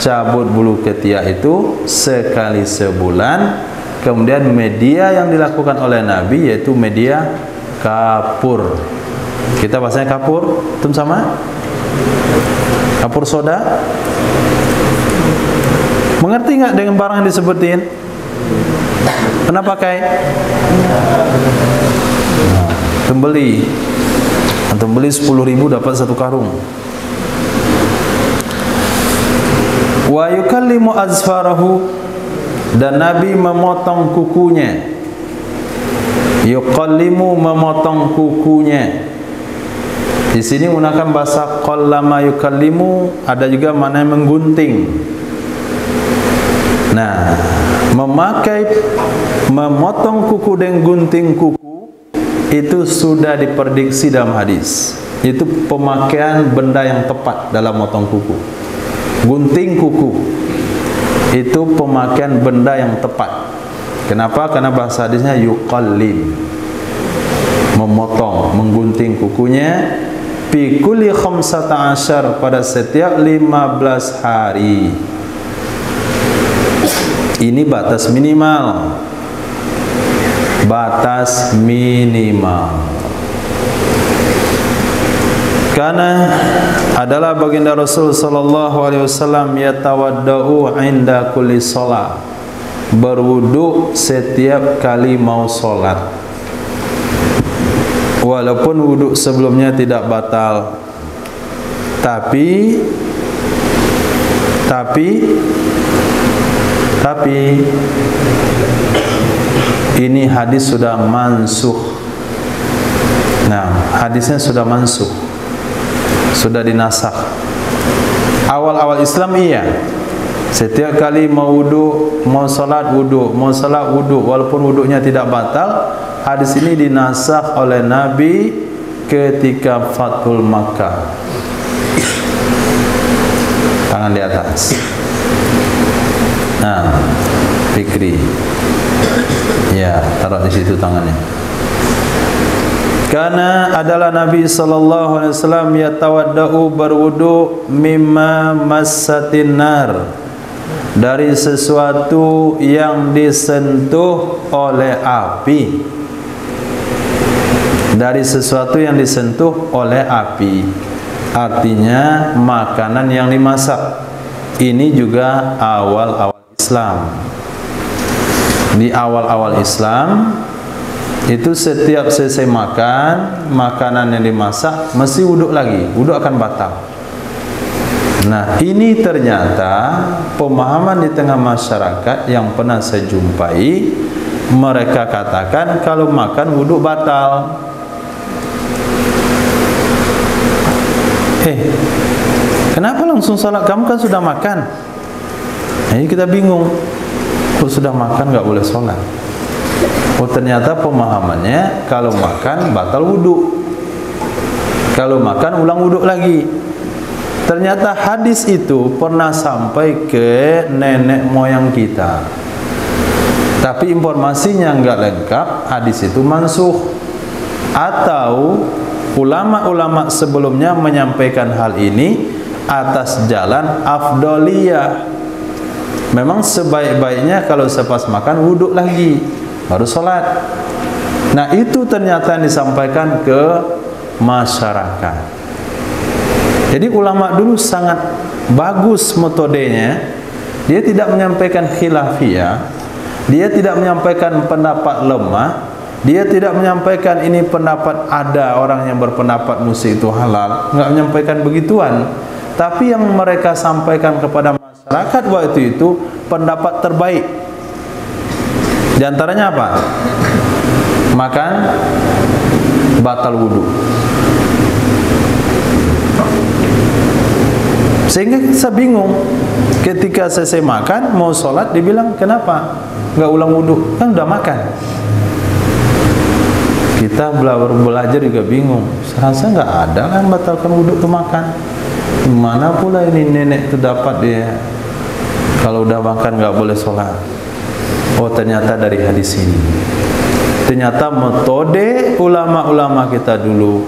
Cabut bulu ketiak itu sekali sebulan. Kemudian media yang dilakukan oleh Nabi yaitu media kapur. Kita bahasanya kapur, itu sama? Kapur soda. Mengerti nggak dengan barang yang disebutin? Pernah pakai? Beli 10.000 dapat 1 karung. Wa yukallimu azfarahu, dan Nabi memotong kukunya. Yukallimu, memotong kukunya. Di sini menggunakan bahasa qallama yukallimu, ada juga maknanya menggunting. Nah, memotong kuku dan gunting kuku itu sudah diprediksi dalam hadis. Itu pemakaian benda yang tepat dalam motong kuku. Gunting kuku itu pemakaian benda yang tepat. Kenapa? Karena bahasa hadisnya yuqallim, memotong, menggunting kukunya. Fi kulli 15, pada setiap 15 hari. Ini batas minimal. Batas minimal. Karena adalah baginda Rasul sallallahu alaihi wasallam yatawaddau inda kulli shalah, berwudu setiap kali mau salat, walaupun wudu sebelumnya tidak batal. Tapi ini hadis sudah mansukh. Nah, hadisnya sudah mansukh, sudah dinasakh. Awal-awal Islam iya, setiap kali mau wudu, mau salat wudu, mau salat wudu, walaupun wudunya tidak batal. Hadis ini dinasakh oleh Nabi ketika Fathul Makkah. Tangan di atas. Nah, Fikri. Ya, taruh di situ tangannya. Karena adalah Nabi sallallahu alaihi wasallam yatawaddau, berwudu, mimma massatin nar, dari sesuatu yang disentuh oleh api. Dari sesuatu yang disentuh oleh api, artinya makanan yang dimasak. Ini juga awal-awal Islam. Di awal-awal Islam itu setiap selesai makan, makanan yang dimasak mesti wuduk lagi, wuduk akan batal. Nah, ini ternyata pemahaman di tengah masyarakat yang pernah saya jumpai. Mereka katakan kalau makan wuduk batal. Kenapa langsung salat? Kamu kan sudah makan. Jadi kita bingung. Kalau sudah makan nggak boleh sholat. Oh, ternyata pemahamannya kalau makan batal wudu. Kalau makan ulang wudu lagi. Ternyata hadis itu pernah sampai ke nenek moyang kita. Tapi informasinya nggak lengkap. Hadis itu mansukh. Atau ulama-ulama sebelumnya menyampaikan hal ini atas jalan afdoliyah. Memang sebaik-baiknya kalau sepas makan wuduk lagi baru sholat. Nah, itu ternyata yang disampaikan ke masyarakat. Jadi ulama dulu sangat bagus metodenya. Dia tidak menyampaikan khilafiyah, dia tidak menyampaikan pendapat lemah, dia tidak menyampaikan ini pendapat ada orang yang berpendapat musik itu halal, nggak menyampaikan begituan. Tapi yang mereka sampaikan kepada masyarakat waktu itu pendapat terbaik. Di antaranya apa? Makan batal wudu. Sehingga saya bingung ketika selesai makan mau sholat, dibilang kenapa nggak ulang wudu? Kan udah makan. Kita belajar juga bingung. Saya rasa nggak ada kan batalkan wudu ke makan. Mana pula ini nenek terdapat dia kalau udah makan nggak boleh sholat. Oh, ternyata dari hadis ini. Ternyata metode ulama-ulama kita dulu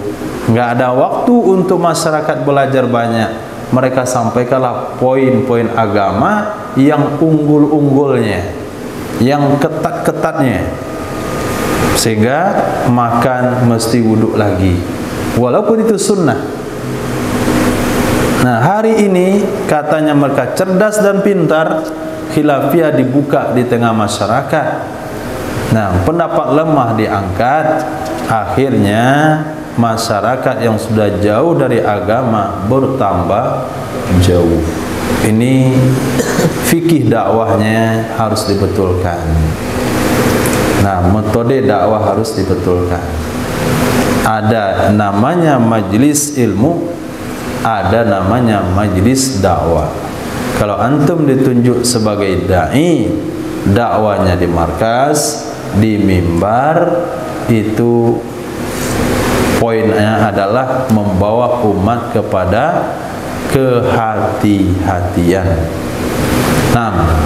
nggak ada waktu untuk masyarakat belajar banyak. Mereka sampaikanlah poin-poin agama yang unggul-unggulnya, yang ketat-ketatnya, sehingga makan mesti wuduk lagi, walaupun itu sunnah. Nah, hari ini katanya mereka cerdas dan pintar, khilafiyah dibuka di tengah masyarakat. Nah, pendapat lemah diangkat, akhirnya masyarakat yang sudah jauh dari agama bertambah jauh. Ini fikih dakwahnya harus dibetulkan. Nah, metode dakwah harus dibetulkan. Ada namanya majelis ilmu, ada namanya majelis dakwah. Kalau antum ditunjuk sebagai dai, dakwanya di markas, di mimbar, itu poinnya adalah membawa umat kepada kehati-hatian. Nah,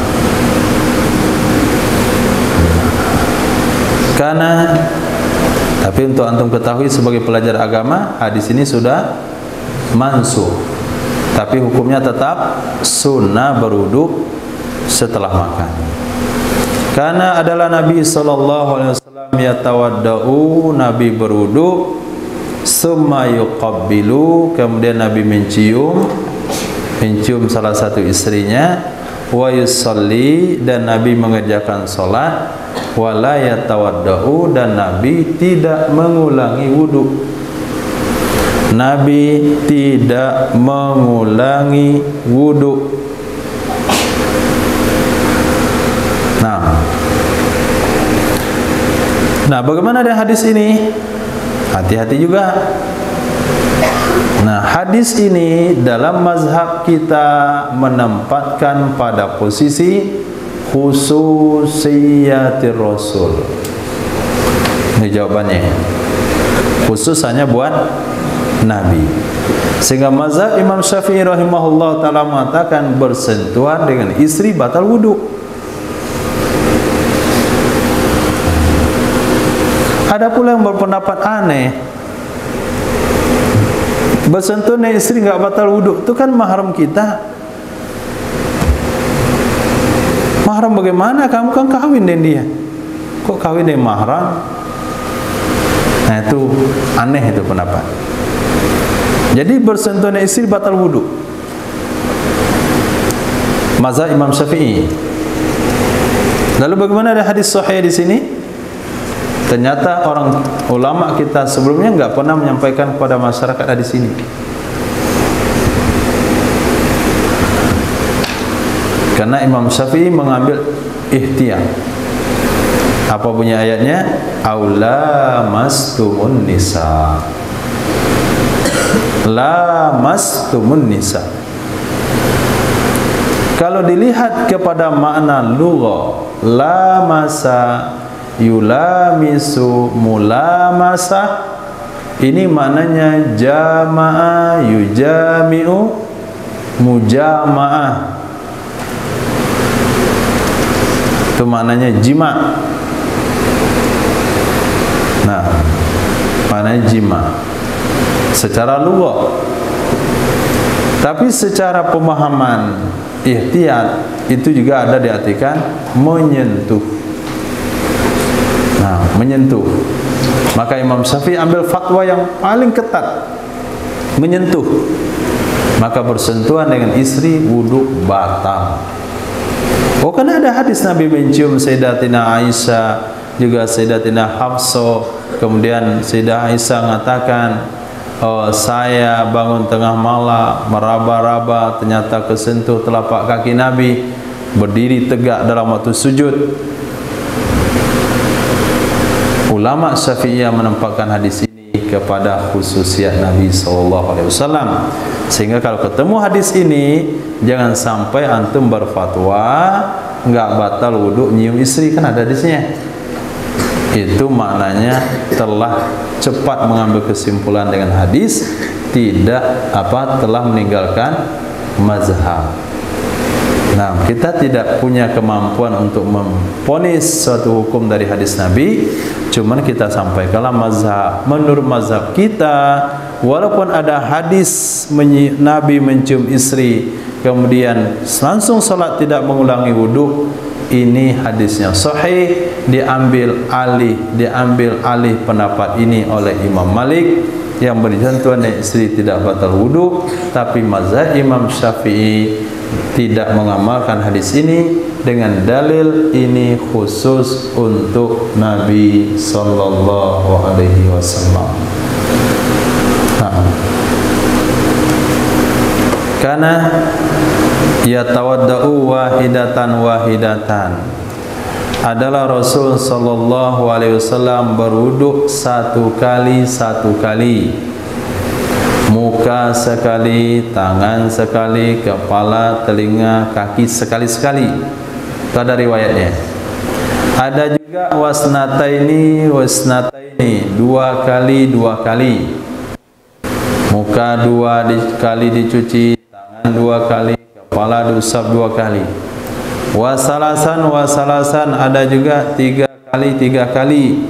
karena tapi untuk antum ketahui sebagai pelajar agama, hadis ini sudah mansukh, tapi hukumnya tetap sunnah berwudu setelah makan. Karena adalah Nabi sallallahu alaihi wasallam yatawaddau, Nabi berwudu, summa yuqabbilu, kemudian Nabi mencium salah satu istrinya, wa yusalli, dan Nabi mengerjakan salat, wala yatawaddau, dan Nabi tidak mengulangi wudu. Nabi tidak mengulangi wudu. Nah, bagaimana dengan hadis ini? Hati-hati juga. Nah, hadis ini dalam mazhab kita menempatkan pada posisi khususiyatir Rasul. Ini jawabannya. Khusus hanya buat Nabi. Sehingga mazhab Imam Syafi'i rahimahullah ta'ala mengatakan bersentuhan dengan istri batal wudu. Ada pula yang berpendapat aneh, bersentuhan dengan istri nggak batal wudu, itu kan mahram kita. Mahram bagaimana? Kamu kan kawin dengan dia, kok kawin dengan mahram? Nah, itu aneh itu pendapat. Jadi bersentuhan dengan istri batal wudu, mazhab Imam Syafi'i. Lalu bagaimana ada hadis sahih di sini? Ternyata orang ulama kita sebelumnya nggak pernah menyampaikan kepada masyarakat hadis ini. Karena Imam Syafi'i mengambil ihtiyat. Apa bunyi ayatnya? Aula mastumun nisa. La mastumun nisa. Kalau dilihat kepada makna lugha, la masa yulamisu mulamasah, ini maknanya jama'a yujami'u mujama'ah, itu maknanya jima'. Nah, maknanya jima' secara lugha. Tapi secara pemahaman ihtiyat itu juga ada diartikan menyentuh. Nah, menyentuh. Maka Imam Syafi'i ambil fatwa yang paling ketat, menyentuh. Maka bersentuhan dengan istri wudu batal. Oh, karena ada hadis Nabi mencium Sayyidatina Aisyah, juga Sayyidatina Hafsah. Kemudian Sayyidah Aisyah mengatakan, oh, saya bangun tengah malam meraba-raba, ternyata kesentuh telapak kaki Nabi, berdiri tegak dalam waktu sujud. Ulama Syafi'iyah menempatkan hadis ini kepada khususiat Nabi SAW. Sehingga kalau ketemu hadis ini, jangan sampai antum berfatwa nggak batal wudu nyium istri, kan ada hadisnya. Itu maknanya telah cepat mengambil kesimpulan dengan hadis, telah meninggalkan mazhab. Nah, kita tidak punya kemampuan untuk memvonis suatu hukum dari hadis Nabi, cuman kita sampaikanlah mazhab. Menurut mazhab kita, walaupun ada hadis Nabi mencium istri, kemudian langsung salat tidak mengulangi wudu, ini hadisnya sahih, diambil alih pendapat ini oleh Imam Malik yang bersentuhan dengan istri tidak batal wudu. Tapi mazhab Imam Syafi'i tidak mengamalkan hadis ini dengan dalil ini khusus untuk Nabi sallallahu alaihi wasallam. Karena yatawaddau wahidatan adalah Rasul sallallahu alaihi wasallam berwudu satu kali, muka sekali, tangan sekali, kepala, telinga, kaki sekali-sekali. Itu ada riwayatnya. Ada juga wasnataini, dua kali. Muka dua kali dicuci, tangan dua kali, kepala diusap dua kali. Wasalasan, ada juga tiga kali.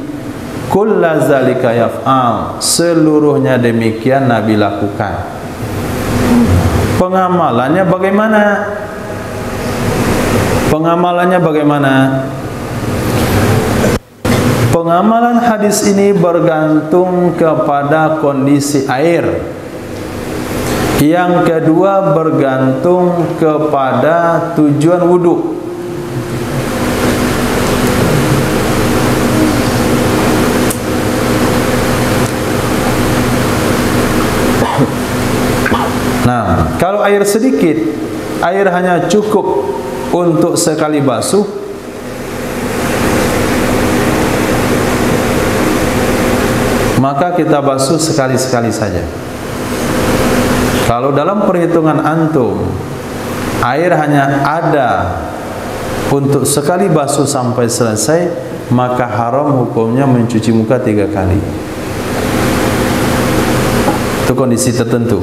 Kulla zalika yaf'al, seluruhnya demikian Nabi lakukan. Pengamalannya bagaimana? Pengamalan hadis ini bergantung kepada kondisi air. Yang kedua bergantung kepada tujuan wudu. Nah, kalau air sedikit, air hanya cukup untuk sekali basuh, maka kita basuh sekali-sekali saja. Kalau dalam perhitungan antum, air hanya ada untuk sekali basuh sampai selesai, maka haram hukumnya mencuci muka 3 kali. Itu kondisi tertentu.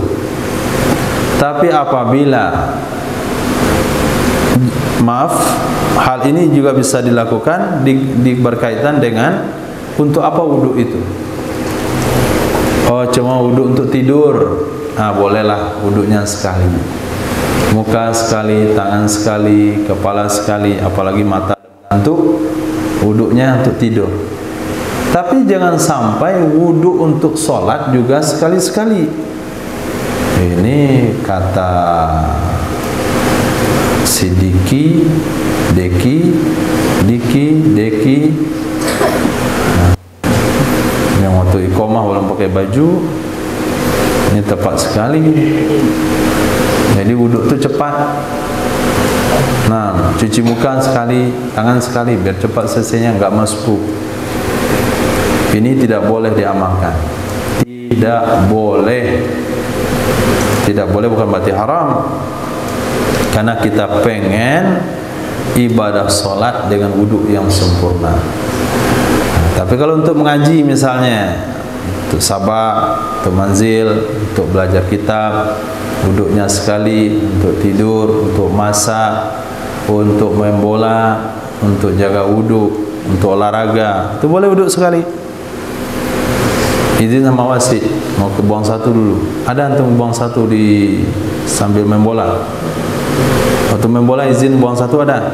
Tapi apabila, maaf, hal ini juga bisa dilakukan berkaitan dengan untuk apa wudu itu. Oh, cuma wudu untuk tidur. Nah, bolehlah wudunya sekali. Muka sekali, tangan sekali, kepala sekali, apalagi mata untuk wudunya untuk tidur. Tapi jangan sampai wudu untuk sholat juga sekali-sekali. Ini kata Sidiki, Deki, Deki. Nah, yang waktu iqamah belum pakai baju, ini tepat sekali. Jadi wudhu itu cepat. Nah, cuci muka sekali, tangan sekali, biar cepat selesainya, enggak masbuk. Ini tidak boleh diamalkan. Tidak boleh. Tidak boleh bukan berarti haram. Karena kita pengen ibadah sholat dengan wudhu yang sempurna. Tapi kalau untuk mengaji misalnya, untuk sabak, untuk manzil, untuk belajar kitab, wudhunya sekali, untuk tidur, untuk masak, untuk main bola, untuk jaga wudhu, untuk olahraga, itu boleh wudhu sekali. Izin sama wasit, mau ke buang satu dulu. Ada antum buang satu di sambil main bola? Waktu main bola izin buang satu ada?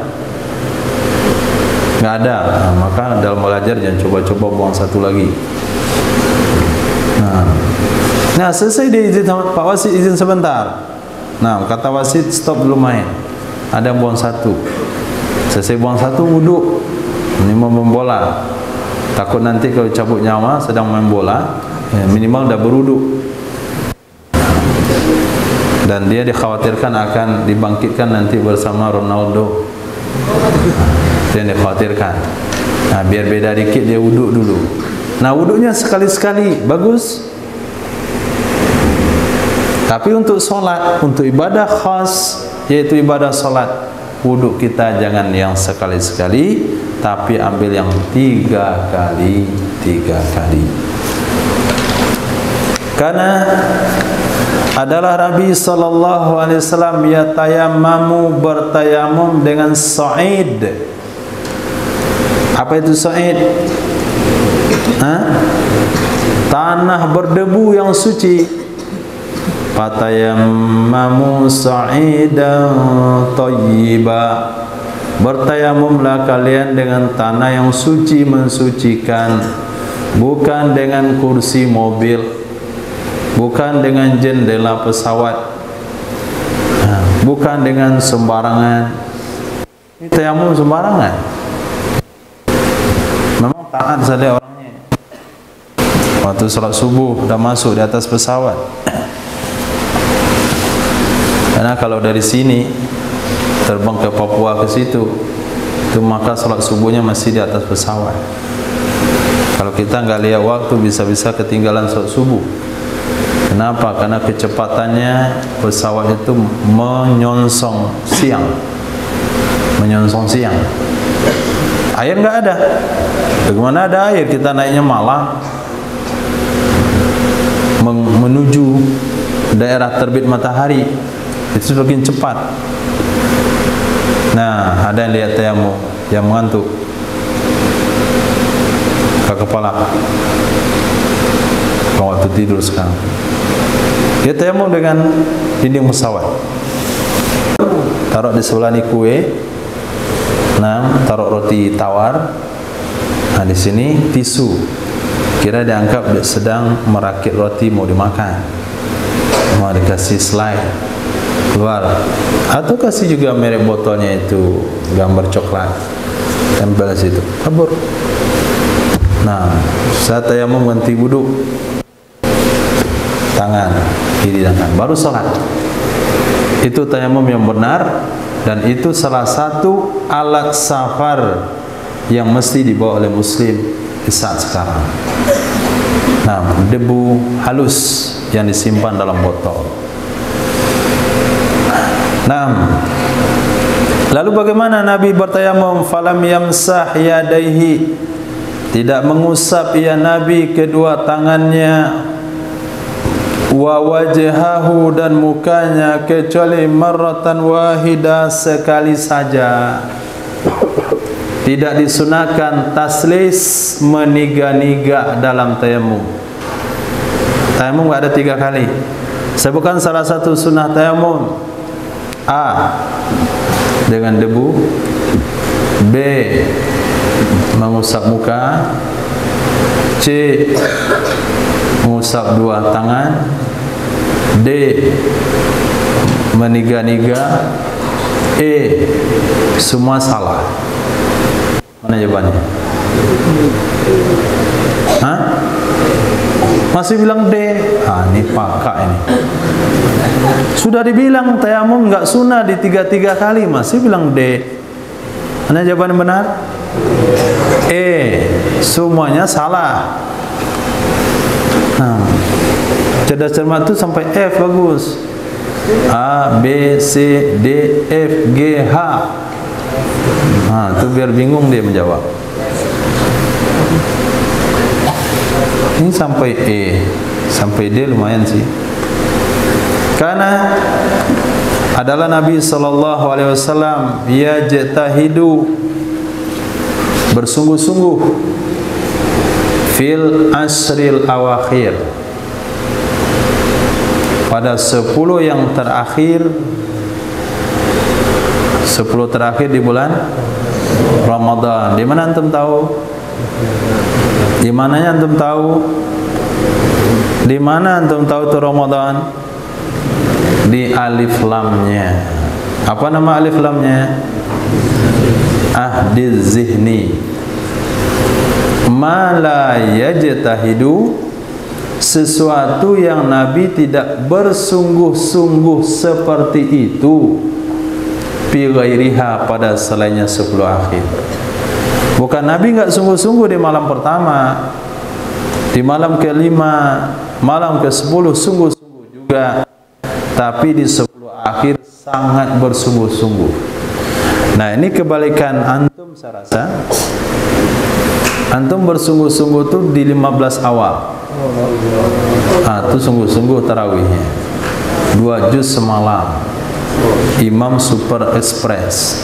Nggak ada. Nah, maka dalam belajar jangan coba-coba buang satu lagi. Nah, selesai dia izin sama Pak Wasit, izin sebentar. Nah, kata wasit stop dulu main. Ada yang buang satu. Selesai buang satu wudhu. Ini mau main bola. Takut nanti kalau cabut nyawa sedang main bola, ya minimal dah berwudhu. Dan dia dikhawatirkan akan dibangkitkan nanti bersama Ronaldo. Itu yang dikhawatirkan. Nah, biar beda dikit dia wudhu dulu. Nah, wudhunya sekali-sekali bagus. Tapi untuk sholat, untuk ibadah khas, yaitu ibadah sholat, wudhu kita jangan yang sekali-sekali, tapi ambil yang 3 kali. Karena adalah Nabi sallallahu alaihi wasallam yatayammamu, bertayamum dengan sa'id. Apa itu sa'id? Tanah berdebu yang suci. Fatayammamu sa'idan thayyiba, bertayamumlah kalian dengan tanah yang suci, mensucikan, bukan dengan kursi mobil, bukan dengan jendela pesawat, bukan dengan sembarangan. Ini tayamum sembarangan. Memang taat saja orangnya. Waktu salat subuh dah masuk di atas pesawat. Karena kalau dari sini terbang ke Papua ke situ, itu maka salat subuhnya masih di atas pesawat. Kalau kita nggak lihat waktu, bisa-bisa ketinggalan salat subuh. Kenapa? Karena kecepatannya pesawat itu menyongsong siang. Air nggak ada. Bagaimana ada air? Kita naiknya malam menuju daerah terbit matahari. Itu semakin cepat. Nah, ada yang lihat tayamum, yang mengantuk ke kepala waktu tidur sekarang. Dia tayamum dengan dinding pesawat. Taruh di sebelah ni kue. Nah, taruh roti tawar. Nah, di sini tisu. Kira dianggap sedang merakit roti mau dimakan. Mau dikasih slide keluar. Atau kasih juga merek botolnya itu gambar coklat. Tempel situ. Kabur. Nah, saat tayamum ganti wudhu, tangan kiri dan kanan, baru sholat. Itu tayamum yang benar, dan itu salah satu alat safar yang mesti dibawa oleh muslim di saat sekarang. Nah, debu halus yang disimpan dalam botol. Nah, lalu bagaimana Nabi bertayamum? Falam yamsah yadaihi, tidak mengusap ya Nabi kedua tangannya, wa wajhahu, dan mukanya, kecuali marratan wahidah, sekali saja. Tidak disunahkan taslis, meniga-niga dalam tayamum. Tayamum ada 3 kali. Sebutkan salah satu sunnah tayamum. A, dengan debu. B, mengusap muka. C, mengusap 2 tangan. D, meniga-niga. E, semua salah. Mana jawabannya? Hah? Masih bilang D? Ini pakak ini. Sudah dibilang tayamum enggak sunnah di 3 kali, masih bilang D. Mana jawaban yang benar? E, semuanya salah. Cerdas cermat itu sampai F bagus. A, B, C, D, F, G, H. Itu biar bingung dia menjawab. Ini sampai E, sampai D lumayan sih. Karena adalah Nabi sallallahu alaihi wasallam yajtahidu, bersungguh-sungguh, fil asril awakhir, pada 10 yang terakhir, 10 terakhir di bulan Ramadan. Di mana antum tahu? Di mananya antum tahu? Di mana antum tahu itu Ramadan? Di alif lamnya. Apa nama alif lamnya? Ahdiz zihni. Ma la yajtahidu, sesuatu yang Nabi tidak bersungguh-sungguh seperti itu, fi ghairiha, pada selainnya 10 akhir. Bukan Nabi enggak sungguh-sungguh di malam pertama, di malam ke-5, malam ke-10 sungguh-sungguh juga, tapi di 10 akhir sangat bersungguh-sungguh. Nah, ini kebalikan antum, saya rasa. Antum bersungguh-sungguh itu di 15 awal. Itu sungguh-sungguh tarawihnya. 2 juz semalam. Imam Super Express.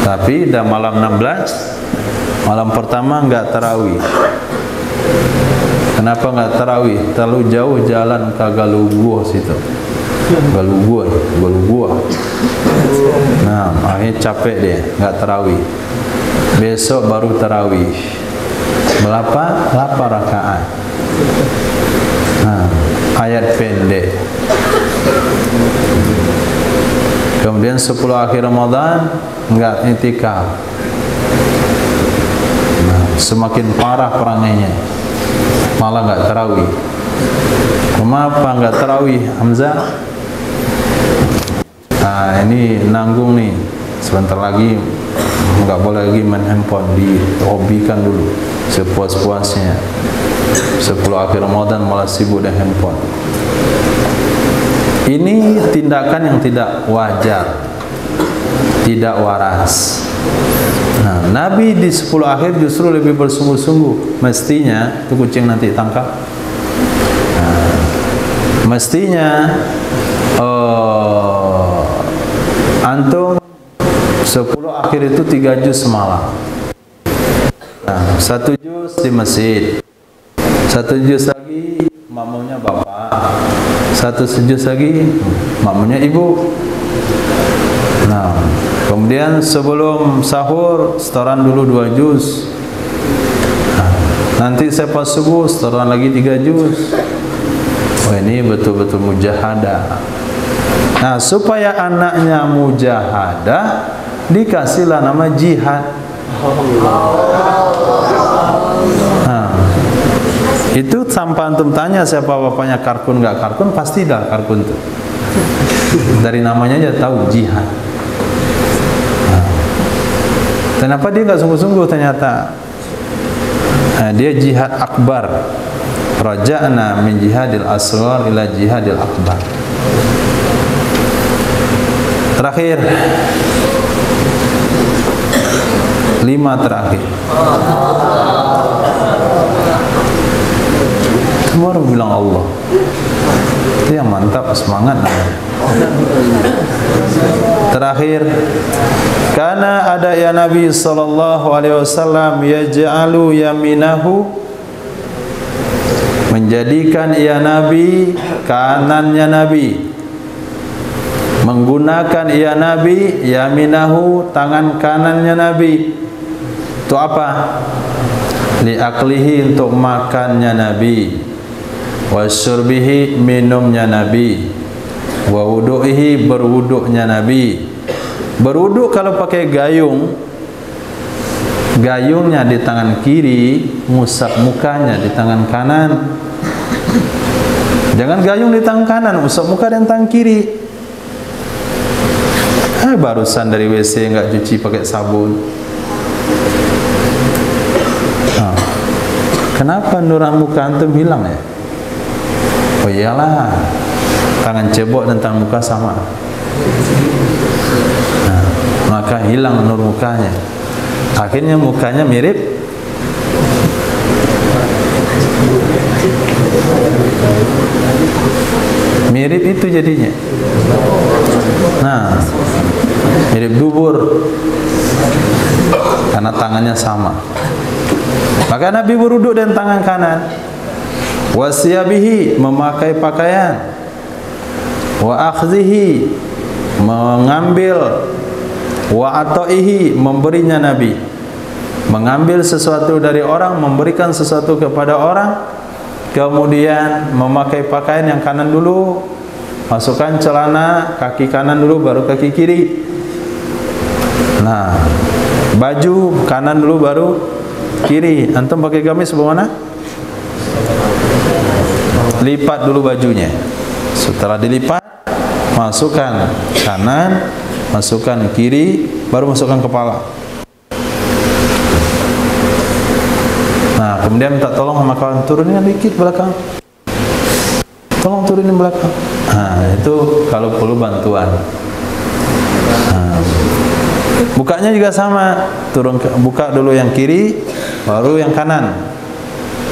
Tapi dah malam 16, malam pertama enggak tarawih. Kenapa enggak tarawih? Terlalu jauh jalan ke Galugua situ. Galugua. Akhirnya capek dia, enggak tarawih. Besok baru tarawih. Berapa? 8 rakaat. Ayat pendek. Kemudian 10 akhir Ramadan enggak i'tikaf. Semakin parah perangainya, malah enggak tarawih. Kenapa enggak tarawih, Hamzah? Ini nanggung nih. Sebentar lagi enggak boleh lagi main handphone, dihobikan dulu sepuas-puasnya. 10 akhir Ramadan malah sibuk dengan handphone. Ini tindakan yang tidak wajar, tidak waras. Nabi di 10 akhir justru lebih bersungguh-sungguh. Mestinya itu kucing nanti tangkap. Mestinya antum 10 akhir itu 3 juz semalam. 1 juz di masjid, 1 juz lagi makmumnya bapak, 1 juz lagi makmumnya ibu. Kemudian Kemudian sebelum sahur setoran dulu 2 juz. Nanti selepas subuh setoran lagi 3 juz. Oh, ini betul-betul mujahadah. Nah, supaya anaknya mujahadah, dikasihlah nama jihad. Nah, itu sampai antum tanya siapa bapaknya Karkun nggak Karkun, pasti dah Karkun tuh. Dari namanya aja tahu jihad. Nah, kenapa dia nggak sungguh-sungguh ternyata? Nah, dia jihad akbar. Raja'na min jihadil asghar ila jihadil akbar. Terakhir, 5 terakhir. Baru bilang Allah. Itu yang mantap, semangat namanya. Terakhir, karena ada ya Nabi sallallahu alaihi wasallam yaj'alu yaminahu, menjadikan ya Nabi kanannya Nabi, menggunakan ya Nabi yaminahu, tangan kanannya Nabi. Itu apa? Liaklihi, untuk makannya Nabi, wasyurbihi, minumnya Nabi, wa wudu'ihi, berwuduknya Nabi. Berwuduk kalau pakai gayung, gayungnya di tangan kiri, ngusap mukanya di tangan kanan. Jangan gayung di tangan kanan, usap muka di tangan kiri. Barusan dari WC enggak cuci pakai sabun. Kenapa nurah muka antum hilang ya? Oh iyalah, tangan cebok dan tangan muka sama. Nah, maka hilang nur mukanya. Akhirnya mukanya mirip itu jadinya. Nah, mirip dubur karena tangannya sama. Maka Nabi berwuduk dengan tangan kanan. Wasiyabihi, memakai pakaian. Wa akhzihi, mengambil. Wa ataihi, memberinya Nabi. Mengambil sesuatu dari orang, memberikan sesuatu kepada orang. Kemudian memakai pakaian yang kanan dulu, masukkan celana kaki kanan dulu, baru kaki kiri. Nah, baju kanan dulu, baru kiri. Antum pakai gamis bagaimana? Lipat dulu bajunya. Setelah dilipat, masukkan kanan, masukkan kiri, baru masukkan kepala. Nah, kemudian minta tolong sama kawan, turunin dikit belakang. Tolong turunin belakang. Nah, itu kalau perlu bantuan. Nah, bukanya juga sama. Buka dulu yang kiri, baru yang kanan.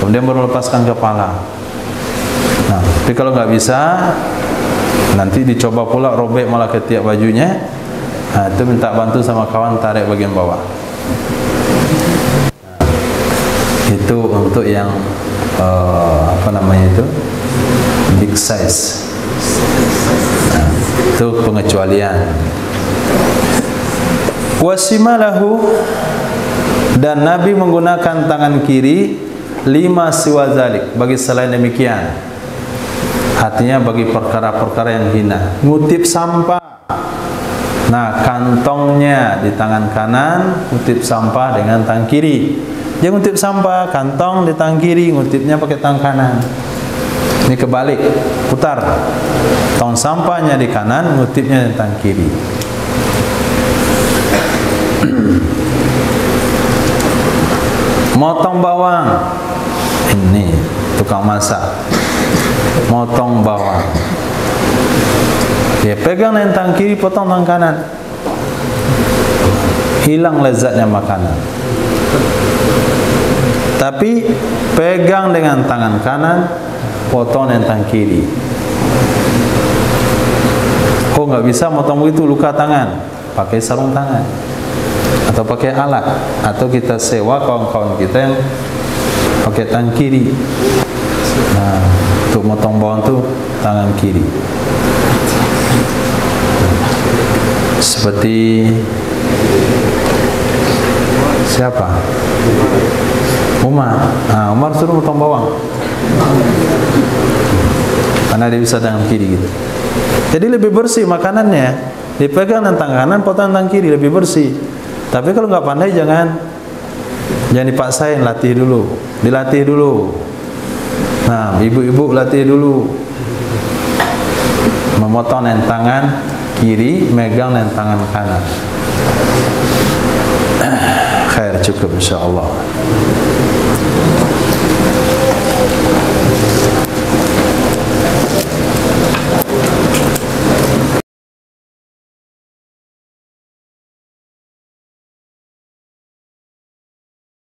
Kemudian baru lepaskan kepala. Nah, tapi kalau nggak bisa, nanti dicoba pula robek malah ketiak bajunya. Nah, itu minta bantu sama kawan, tarik bagian bawah. Itu untuk yang apa namanya itu, big size. Nah, itu pengecualian. Wasimalahu, dan Nabi menggunakan tangan kiri 5 siwazalik, bagi selain demikian. Artinya bagi perkara-perkara yang hina. Ngutip sampah. Nah, kantongnya di tangan kanan, ngutip sampah dengan tangan kiri. Dia ngutip sampah, kantong di tangan kiri, ngutipnya pakai tangan kanan. Ini kebalik, putar. Tong sampahnya di kanan, ngutipnya di tangan kiri. Motong bawang. Ini tukang masak. Motong bawang. Dia pegang dengan tangan kiri, potong tangan kanan. Hilang lezatnya makanan. Tapi pegang dengan tangan kanan, potong dengan tangan kiri. Oh, nggak bisa motong begitu, luka tangan. Pakai sarung tangan. Atau pakai alat. Atau kita sewa kawan-kawan kita yang pakai tangan kiri. Nah, untuk motong bawang itu tangan kiri. Seperti Siapa? Umar. Umar suruh potong bawang. Karena dia bisa tangan kiri gitu. Jadi lebih bersih makanannya. Dipegang dengan tangan kanan, potong tangan kiri, lebih bersih. Tapi kalau nggak pandai jangan dipaksain, latih dulu. Dilatih dulu. Nah, ibu-ibu latih dulu. Memotong dengan tangan kiri, megang dengan tangan kanan. Khair, cukup insyaallah.